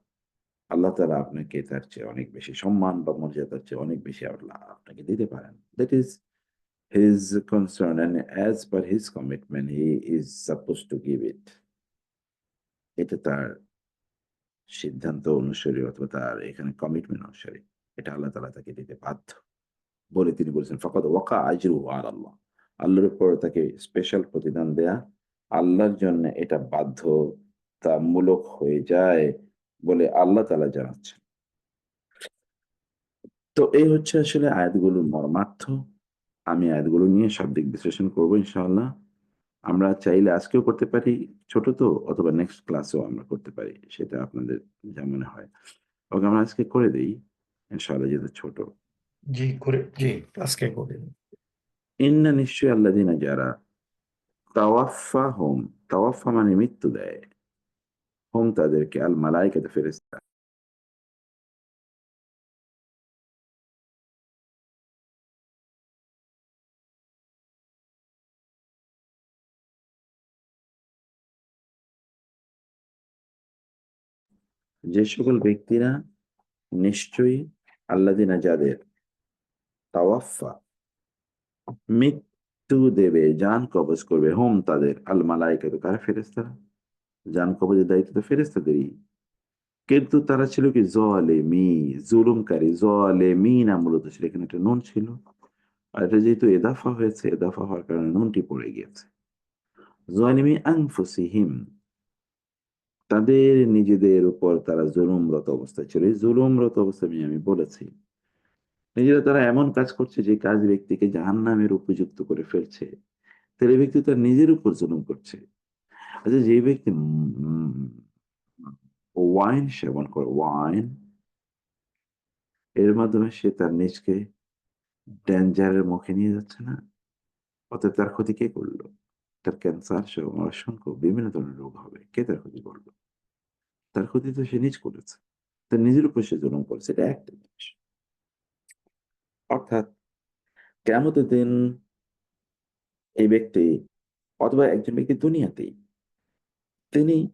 আল্লাহ তাআলা আপনাকে তার চেয়ে অনেক বেশি সম্মান বা মর্যাদার চেয়ে অনেক বেশি আল্লাহ আপনাকে দিতে পারেন। That is his concern, and as per his commitment he is supposed to give it. এটা তার সিদ্ধান্ত অনুসারী অথবা তার এখানে কমিটমেন্ট অনুসারী। এটা আল্লাহ তাআলা তাকে দিতে বাধ্য। বলে তিনি বলেছেন, "ফাকাদ ওয়াকা আজরুহু আলা আল্লাহ।" আল্লাহর উপর তাকে স্পেশাল প্রতিদান দেয়া আল্লাহর জন্য এটা বাধ্যতামূলক হয়ে যায় বলে আল্লাহ তাআলা জানাচ্ছেন। তো এই হচ্ছে আসলে আয়াতগুলোর মর্মার্থ। আমি আয়াতগুলো নিয়ে শাব্দিক বিশ্লেষণ করব ইনশাআল্লাহ। আমরা চাইলে আজকেও করতে পারি, ছোট তো, অথবা নেক্সট ক্লাসেও আমরা করতে পারি। সেটা আপনাদের যা মনে হয়। ওকে, আমরা আজকে করে দেই ইনশাআল্লাহ, যেহেতু ছোট। জি, আজকে করে দিন। ইন্না, নিশ্চয়ই আল্লাযীনা যারা তাওয়াফফাহুম, তাওয়াফফা মানে মৃত্যু দেয়, হুম তাদেরকে, আল মালায়েকাতু ফেরেশতা, যে সকল ব্যক্তিরা নিশ্চয়ই আল্লাযীনা যাদের তাওয়াফফা মৃত্যু দেবে, জান কবজ করবে, হুম তাদের, আল মালায়েকাতু কারা? ফেরেশতারা। জান কবজের দায়িত্ব তো ফেরেশতাদেরই। কিন্তু তারা ছিল কি জালিমি, জুলুমকারী, জালিমিনা মূলত ছিল। এখানে একটা নুন ছিল। আর এটা যেহেতু এদাফা হয়েছে, এদাফা হওয়ার কারণে নুনটি পড়ে গিয়েছে। জালিমি আনফুসিহিম, তাদের নিজেদের উপর তারা জুলুমরত অবস্থায় ছিল। এই জুলুমরত অবস্থা নিয়ে আমি বলেছি। নিজেরা তারা এমন কাজ করছে যে কাজ ব্যক্তিকে জাহান্নামের উপযুক্ত করে ফেলছে। তাহলে এই ব্যক্তি তার নিজের উপর জুলুম করছে। আচ্ছা, যে ব্যক্তি ওয়াইন সেবন করে, ওয়াইন এর মাধ্যমে সে তার নিজকে ডেঞ্জারের মুখে নিয়ে যাচ্ছে না? অতএব তার ক্ষতি কে করলো? তার ক্যান্সার সহ অসংখ্য বিভিন্ন ধরনের রোগ হবে। কে তার ক্ষতি করলো? তার ক্ষতি তো সে নিজ করেছে। তার নিজের উপর সে জুলুম করেছে। এটা একটা জিনিস। অর্থাৎ কিয়ামতের দিন এই ব্যক্তি অথবা একজন ব্যক্তি দুনিয়াতেই তিনি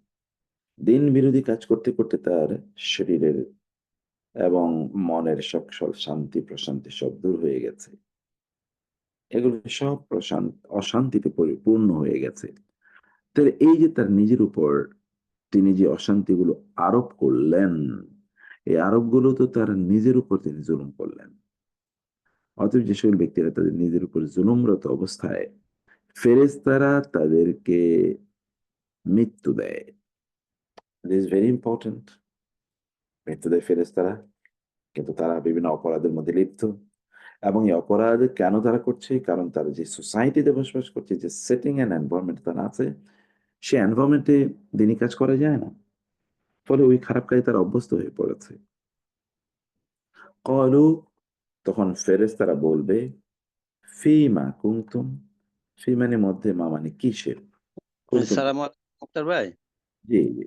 দিন বিরোধী কাজ করতে করতে তার শরীরের এবং মনের সকল শান্তি প্রশান্তি সব দূর হয়ে গেছে। এগুলো সব অশান্তিতে পরিপূর্ণ হয়ে গেছে। তাহলে এই যে তার নিজের উপর তিনি যে অশান্তিগুলো আরোপ করলেন, এই আরোপগুলো তো তার নিজের উপর তিনি জুলুম করলেন। অতএব যে সকল ব্যক্তিরা তাদের নিজের উপর জুলুমরত অবস্থায় ফেরেশতারা তাদেরকে মৃত্যু দেয়। This very important. মৃত্যু দেয় ফেরেশতারা, কিন্তু তারা বিভিন্ন অপরাধের মধ্যে লিপ্ত। এবং এই অপরাধ কেন তারা করছে? কারণ তারা যে সোসাইটিতে বসবাস করছে, যে সেটিং এন্ড এনভায়রনমেন্ট তারা আছে, সে এনভায়রনমেন্টে দিনই কাজ করা যায় না। ফলে ওই খারাপ কাজে তারা অভ্যস্ত হয়ে পড়েছে। ক্বালু, তখন ফেরেশতারা বলবে, ফীমা কুনতুম। ফী মানে মধ্যে, মা মানে কিসের? কুনতুম, আসসালামু আলাইকুম মুক্তার ভাই। জি, জি।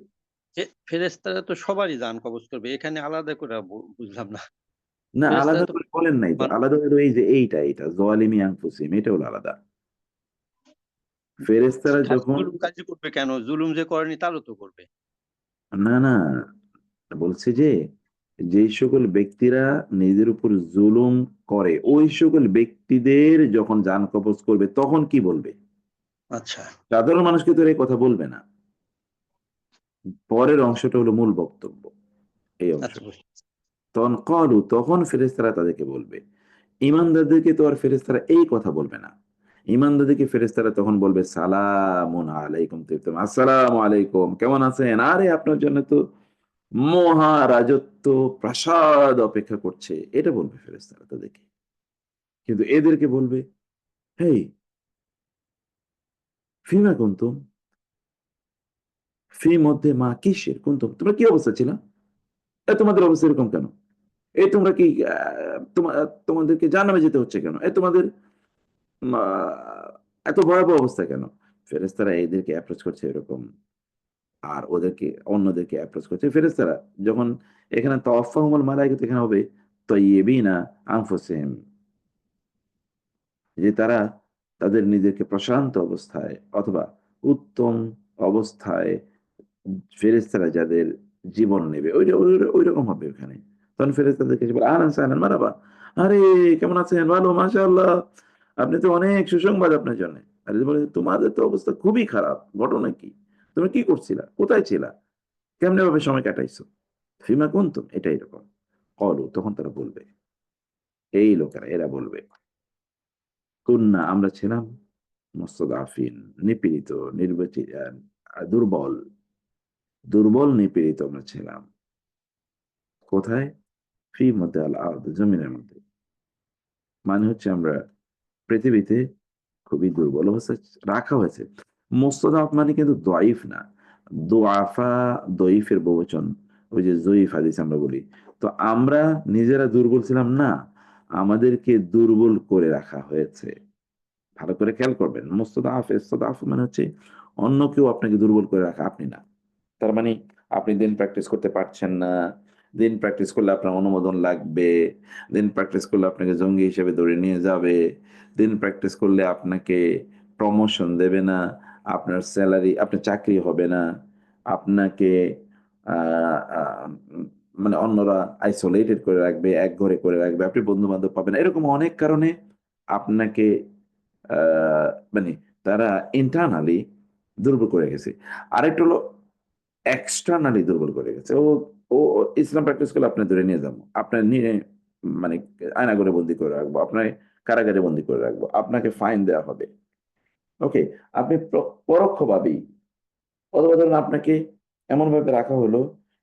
ফেরেশতারা তো সবারই জান কবজ করবে, এখানে আলাদা করে বুঝলাম না। না, ফেরেশতারা আলাদা তো করে বলেন নাই তো। মান- আলাদা হলো এই যে এইটা যালিমি আনফুসিহিম, এটা হলো আলাদা। ফেরেশতারা খালি যখন, জুলুম কাজই করবে কেন? জুলুম যে করেনি তারও তো করবে। না, না, বলছে যে যেই সকল ব্যক্তিরা নিজের উপর জুলুম করে ওই সকল ব্যক্তিদের যখন জান কবজ করবে তখন কি বলবে? আচ্ছা সাধারণ মানুষকে তো এর এই কথা বলবে না। পরের অংশটা হলো মূল বক্তব্য, এই আচ্ছা অংশটা। তখন ফেরেশতারা তাদেরকে বলবে। ঈমানদারদেরকে তো আর ফেরেশতারা এই কথা বলবে না। ঈমানদারদেরকে ফেরেশতারা তখন বলবে, সালামুন আলাইকুম তিবতুম, আসসালামু আলাইকুম, কেমন আছেন? আরে আপনার জন্য তো মহারাজত্ব, প্রাসাদ অপেক্ষা করছে। এটা বলবে ফেরেশতারা তাদেরকে। কিন্তু এদেরকে বলবে, হেই, ফিমা কুনতুম, ফি মধ্যে মা কিসের কুনতুম, তোমরা কি অবস্থা ছিল? তোমাদের অবস্থা এরকম কেন? এই তোমরা কি তোমাদেরকে জাহান্নামে যেতে হচ্ছে কেন? তোমাদের এত ভয়াবহ অবস্থা কেন? ফেরেশতারা এদেরকে অ্যাপ্রোচ করছে এরকম, আর ওদেরকে অন্যদেরকে অ্যাপ্রোচ করছে ফেরেশতারা। যখন এখানে তাওয়াফাহুমুল মালায়েকাতু, এখানে হবে তাইয়্যিবিনা আনফুসিহিম, যে তারা তাদের নিজেকে প্রশান্ত অবস্থায় অথবা উত্তম অবস্থায় ফেরেশতারা যাদের জীবন নেবে ওই রকম হবে ওখানে। তখন ফেরেশতাদেরকে এসে বলে, আহলান সাহলান মারহাবা, আরে কেমন আছেন? ভালো, মাশাআল্লাহ, আপনি তো অনেক সুসংবাদ আপনার জন্য। আর যদি বলে, তোমাদের তো অবস্থা খুবই খারাপ, ঘটনা কি? তুমি কি করছিলা? কোথায় ছিলা? কেমনে ভাবে সময় কাটাইছো? ফিমা কুনতুম, এটা এরকম। ক্বালু, তখন তারা বলবে, এই লোকেরা এরা বলবে, কুন্না, আমরা ছিলাম মুস্তাদআফিন, নিপীড়িত, নির্বাচিত, দুর্বল, নিপীড়িত আমরা ছিলাম। কোথায়? ফি মধ্যে আল আরদ, জমিনের মধ্যে। মানে হচ্ছে আমরা পৃথিবীতে খুবই দুর্বল অবস্থায় রাখা হয়েছে। মুস্তাদআফ মানে কিন্তু দয়ীফ না। দুআফা, দয়ীফের বহুবচন। ওই যে জয়ীফ হাদিস আমরা বলি। তো আমরা নিজেরা দুর্বল ছিলাম না, আমাদেরকে দুর্বল করে রাখা হয়েছে। ভালো করে খেয়াল করবেন। ইস্তেদাআফ মানে হচ্ছে অন্য কেউ আপনাকে দুর্বল করে রাখা, আপনি না। তার মানে আপনি দিন প্র্যাকটিস করতে পারছেন না। দিন প্র্যাকটিস করলে আপনার অনুমোদন লাগবে। দিন প্র্যাকটিস করলে আপনাকে জঙ্গি হিসেবে ধরে নিয়ে যাবে। দিন প্র্যাকটিস করলে আপনাকে প্রমোশন দেবে না। আপনার স্যালারি, আপনার চাকরি হবে না। আপনাকে আহ, আহ, উম, মানে অন্যরা আইসোলেটেড করে রাখবে, একঘরে করে রাখবে। আপনি বন্ধু-বান্ধব পাবেন না। এরকম অনেক কারণে আপনাকে আহ, মানে তারা ইন্টারনালি দুর্বল করে গেছে। আরেকটা হলো এক্সটার্নালি দুর্বল করে গেছে। ও ও ও ইসলাম প্র্যাকটিস করলে আপনি ধরে নিয়ে যাবো, আপনার নিয়ে মানে আয়নাঘরে বন্দি করে রাখবো, আপনার কারাগারে বন্দি করে রাখবো, আপনাকে ফাইন দেওয়া হবে। ওকে, আপনি পরোক্ষভাবেই, অথবা ধরুন আপনাকে এমন ভাবে রাখা হলো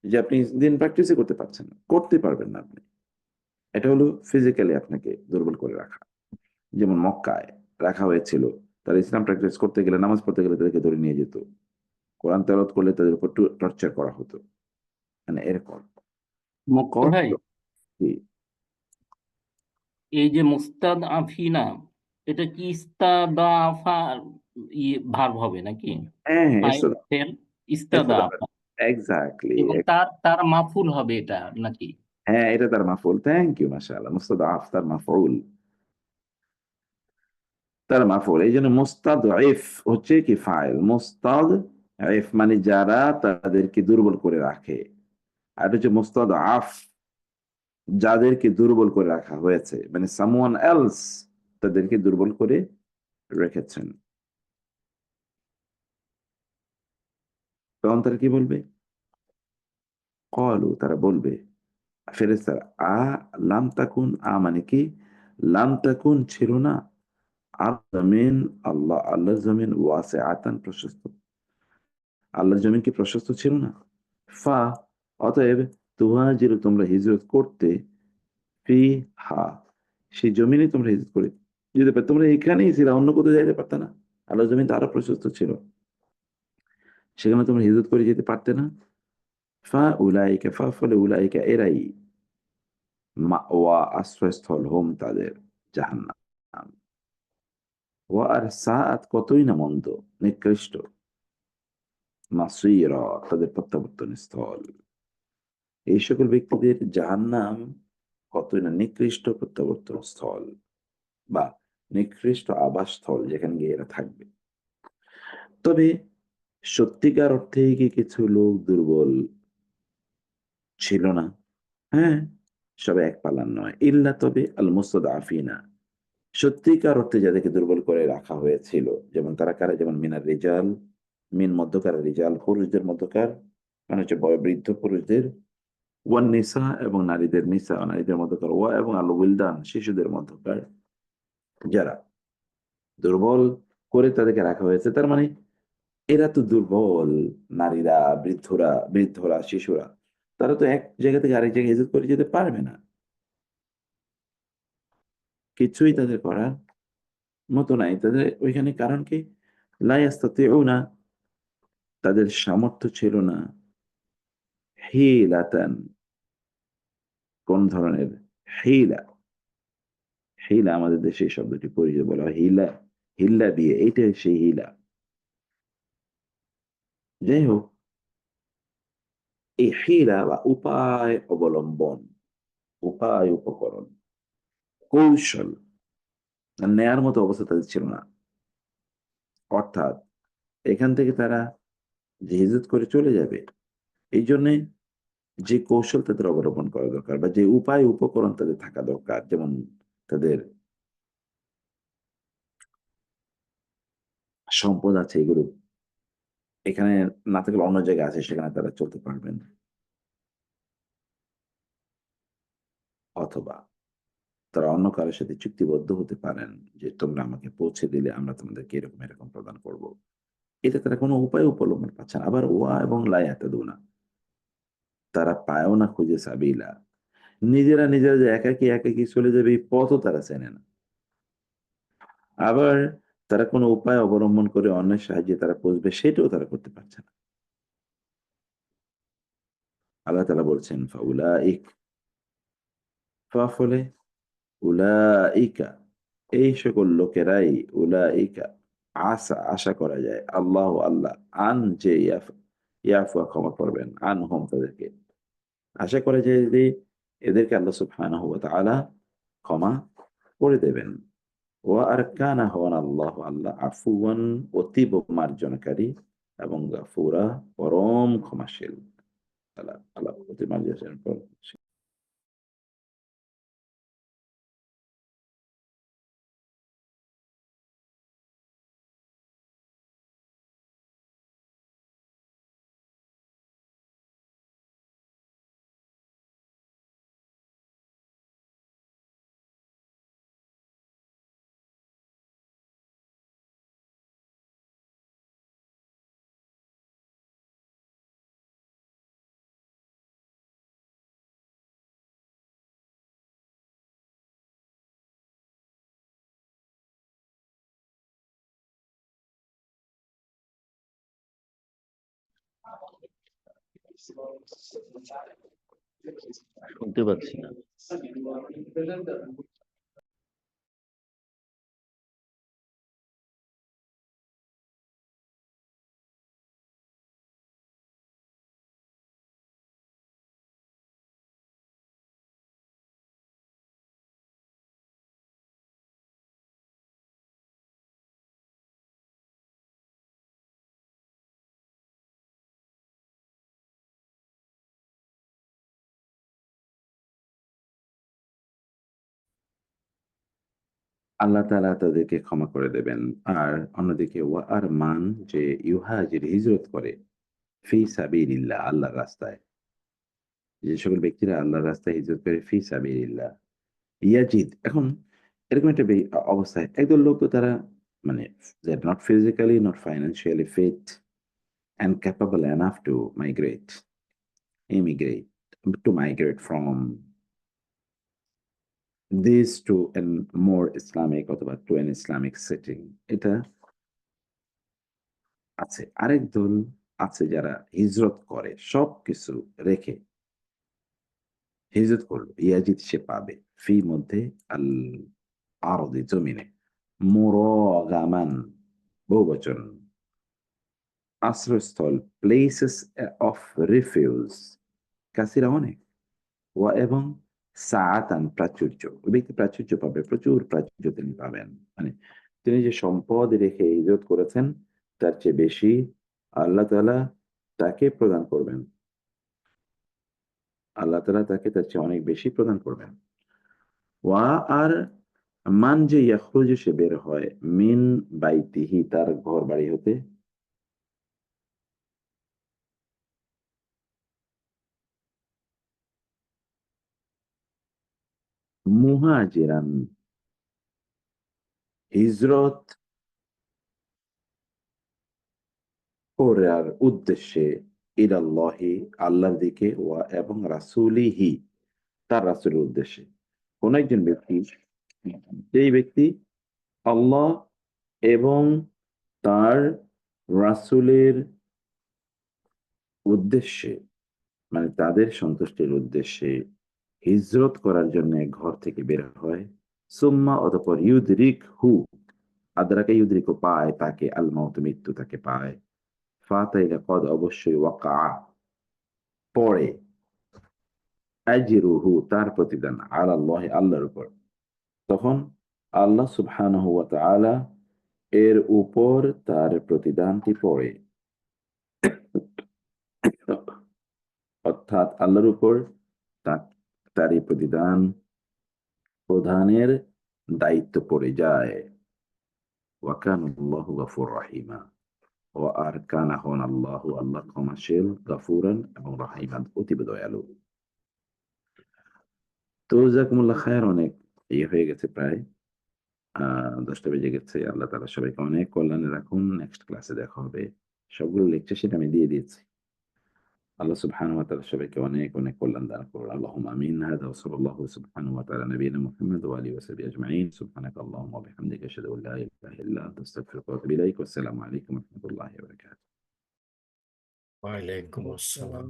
যে আপনি দিন প্র্যাকটিসই করতে পারছেন না, করতে পারবেন না আপনি। এটা হলো ফিজিক্যালি আপনাকে দুর্বল করে রাখা। যেমন মক্কায় রাখা হয়েছিল। তারা ইসলাম প্র্যাকটিস করতে গেলে, নামাজ পড়তে গেলে তাদেরকে ধরে নিয়ে যেত। কোরআন তেলাওয়াত করলে তাদের উপর টর্চার করা হতো। মানে এরকম। মুক্তার ভাই, কত জি। এই যে মুস্তাদ আফিনা, এটা কি ইস্তাদাফা ভার্ব হবে নাকি? হ্যাঁ, হ্যাঁ, ফাইল ফেল ইস্তেদাফা ইস্তাদাফা, এক্সাক্টলি। এবং তার তার মাফুল হবে এটা নাকি? হ্যাঁ, এটা তার মাফউল। থ্যাংক ইউ মাশাআল্লাহ। মুস্তাদআফ তার মাফউল। তার মাফউল। এইজন্য মুস্তাদঈফ হচ্ছে কি ফাইল। মুস্তাদঈফ মানে যারা তাদেরকে দুর্বল করে রাখে। আর এটা হচ্ছে মুস্তাদআফ যাদেরকে দুর্বল করে রাখা হয়েছে। মানে someone else তাদেরকে দুর্বল করে রেখেছেন। তখন তারা কি বলবে? ক্বালু তারা বলবে ফেরেশতারা লাম তাকুন মানে কি? লাম তাকুন ছিল না আর জমিন আল্লাহর জমিন ওয়াসিআতান প্রশস্ত। আল্লাহর জমিন কি প্রশস্ত ছিল না? ফা অতএব তুহাজিরু তোমরা হিজরত করতে ফিহা সেই জমিনে তোমরা হিজরত করে যেতে পারতে। তোমরা এখানেই ছিলে, অন্য কোথাও যাইতে পারতে না? আল্লাহর জমিন তো আরো প্রশস্ত ছিল। সেখানে তোমরা হিজরত করে যেতে পারতে না? ফলে উলাইকা এরাই মাওয়া আশ্রয়স্থল হোম তাদের জাহান্নাম। ওয়া আর সাআত কতই না মন্দ, নিকৃষ্ট মাসীরা তাদের প্রত্যাবর্তন স্থল। এই সকল ব্যক্তিদের জাহান্নাম কতই না নিকৃষ্ট প্রত্যাবর্তন স্থল বা নিকৃষ্ট আবাসস্থল, যেখানে গিয়ে এরা থাকবে। তবে সত্যিকার অর্থেই কি কিছু লোক দুর্বল ছিল না? হ্যাঁ, সবে এক পাল্লার নয়। ইল্লা তবে আল মুস্তাদআফিনা সত্যিকার অর্থে যাদেরকে দুর্বল করে রাখা হয়েছিল। যেমন তারা কারা? যেমন মিনার রিজাল, মিন মধ্যকার রিজাল পুরুষদের মধ্যকার, মানে হচ্ছে বয়োবৃদ্ধ পুরুষদের, ওয়ান নিসা এবং নারীদের, নিসা নারীদের মধ্যকার, ওয়া এবং আল উইলদান শিশুদের মধ্যকার, যারা দুর্বল করে তাদেরকে রাখা হয়েছে। তার মানে এরা তো দুর্বল, নারীরা, বৃদ্ধরা, শিশুরা, তারা তো এক জায়গা থেকে আরেক জায়গায় হিজরত করে যেতে পারবে না। কিছুই তাদের করার মতো নাই তাদের ওইখানে। কারণ কি? লা ইয়াস্তাতিউনা তাদের সামর্থ্য ছিল না। হিলাতান কোন ধরনের? হিলা। হিলা আমাদের দেশে এই শব্দটি পরিচয় বলা হয় হিলা, হিল্লা দিয়ে, এইটাই সেই হিলা। যাই হোক, এই হিলা বা উপায় অবলম্বন, উপায় উপকরণ, কৌশল নেয়ার মতো অবস্থা তাদের ছিল না। অর্থাৎ এখান থেকে তারা যে হিজরত করে চলে যাবে, এই জন্যে যে কৌশল তাদের অবলম্বন করা দরকার বা যে উপায় উপকরণ তাদের থাকা দরকার, যেমন তাদের সম্পদ আছে, এগুলো এখানে না থাকলে অন্য জায়গায় আছে, সেখানে তারা চলতে পারবেন। অথবা তারা অন্য কারোর সাথে চুক্তিবদ্ধ হতে পারেন যে তোমরা আমাকে পৌঁছে দিলে আমরা তোমাদেরকে এরকম এরকম প্রদান করব। এটা তারা কোনো উপায় উপলম্বন পাচ্ছে না। আবার ওয়া এবং লা ইয়াহতাদুনা তারা পায়ও না খুঁজে সাবিলা। নিজেরা নিজেরা যে একাকী একাকী চলে যাবে এই পথও তারা চেনে না। আবার তারা কোনো উপায় অবলম্বন করে অন্যের সাহায্যে তারা পৌঁছবে, সেটাও তারা করতে পারছে না। আল্লাহ তাআলা বলছেন ফাউলাইক, ফলে উলাইকা এই সকল লোকেরাই, উলাইকা আশা করা যায় আল্লাহ আন যে ইয়াফুয়া ক্ষমা করবেন, আনহুম তাদেরকে আশা করা যায় যে এদেরকে আল্লাহ সুবহানাহু ওয়া তাআলা ক্ষমা করে দেবেন। ওয়া আর কানা হওয়ান আল্লাহ আফুয়ান অতীব মার্জনকারী এবং গাফুরা পরম ক্ষমাশীল। আল্লাহ অতি মার্জনকারী। শুনতে পাচ্ছি না। আল্লাহ তাআলা তাদেরকে ক্ষমা করে দেবেন। আর অন্যদিকে আর মান যে ইউহাজির হিজরত করে ফি সাবিলিল্লাহ আল্লাহর রাস্তায়। যে সকল ব্যক্তিরা আল্লাহর রাস্তায় হিজরত করে ফি সাবিলিল্লাহ ইয়াজিদ এখন এরকম একটা অবস্থায় একদল লোক তো তারা মানে they are not physically not financially fit and capable enough to immigrate to migrate from this to a more Islamic অথবা to an Islamic setting এটা আছে। আরেক দল আছে যারা হিজরত করে সবকিছু রেখে হিজরত করলো ইয়াজিদ সে পাবে ফি মধ্যে আল আরদি জমিনে মুরাগামান বহুবচন আশ্রয়স্থল প্লেসেস অফ রিফিউজ কাসিরা অনেক এবং সাআতান প্রাচুর্য ওই ব্যক্তি প্রাচুর্য পাবে প্রচুর প্রাচুর্য তিনি পাবেন মানে তিনি যে সম্পদ রেখে হিজরত করেছেন তার চেয়ে বেশি আল্লাহ তাআলা তাকে প্রদান করবেন। আল্লাহ তাআলা তাকে তার চেয়ে অনেক বেশি প্রদান করবেন। ওয়া আর মান যে ইয়াখরুজু সে বের হয় মিন বাইতিহি তার ঘর বাড়ি হতে মুহাজিরান হিজরত করার উদ্দেশ্যে ইলাল্লাহি আল্লাহর দিকে ওয়া এবং রাসূলিহি তার রাসূলের উদ্দেশ্যে কোন একজন ব্যক্তি যেই ব্যক্তি আল্লাহ এবং তার রাসূলের উদ্দেশ্যে মানে তাদের সন্তুষ্টির উদ্দেশ্যে হিজরত করার জন্য ঘর থেকে বের হয় সুম্মা অতঃপর ইউদরিক হু আদ্রাকা ইউদরিক পায় তাকে আল মাউত মৃত্যু তাকে পায় ফাতাইলা কদ অবশ্যই ওয়াকা পড়ে আজরুহু তার প্রতিদান আলাল্লাহ আল্লাহর উপর তখন আল্লাহ সুবহানাহু ওয়া তাআলা এর উপর তার প্রতিদানটি পড়ে অর্থাৎ আল্লাহর উপর তারই প্রতিদান প্রদানের দায়িত্ব পড়ে যায় ওয়াকানাল্লাহু গফুর রাহিমা ও আর কানা হন আল্লাহু আল্লাহ ক্ষমাশীল গফুরান এবং রাহিমান অতীব দয়ালু। তো জাযাকুমুল্লাহ খায়র অনেক হয়ে গেছে প্রায় 10টা বেজে গেছে। আল্লাহ তাআলা সবাইকে অনেক কল্যাণে রাখুন। নেক্সট ক্লাসে দেখা হবে। সবগুলো লেকচার শিট আমি দিয়ে দিয়েছি। আল্লাহ সুবহানাহু ওয়া তাআলা সবাইকে অনেক অনেক কল্যাণ দান করুন। আল্লাহুম্মা আমিন। হাদা ওয়া সাল্লাল্লাহু সুবহানাহু ওয়া তাআলা নবিয়িনা মুহাম্মদ ওয়া আলিহি ওয়া সাহবিহি আজমাইন। সুবহানাকা আল্লাহুম্মা ওয়া বিহামদিকা আশহাদু আন লা ইলাহা ইল্লা আনতা আস্তাগফিরুকা ওয়া আতুবু ইলাইক। ওয়াসসালামু আলাইকুম ওয়া রাহমাতুল্লাহি ওয়া বারাকাতুহু। ওয়ালাইকুম আসসালাম।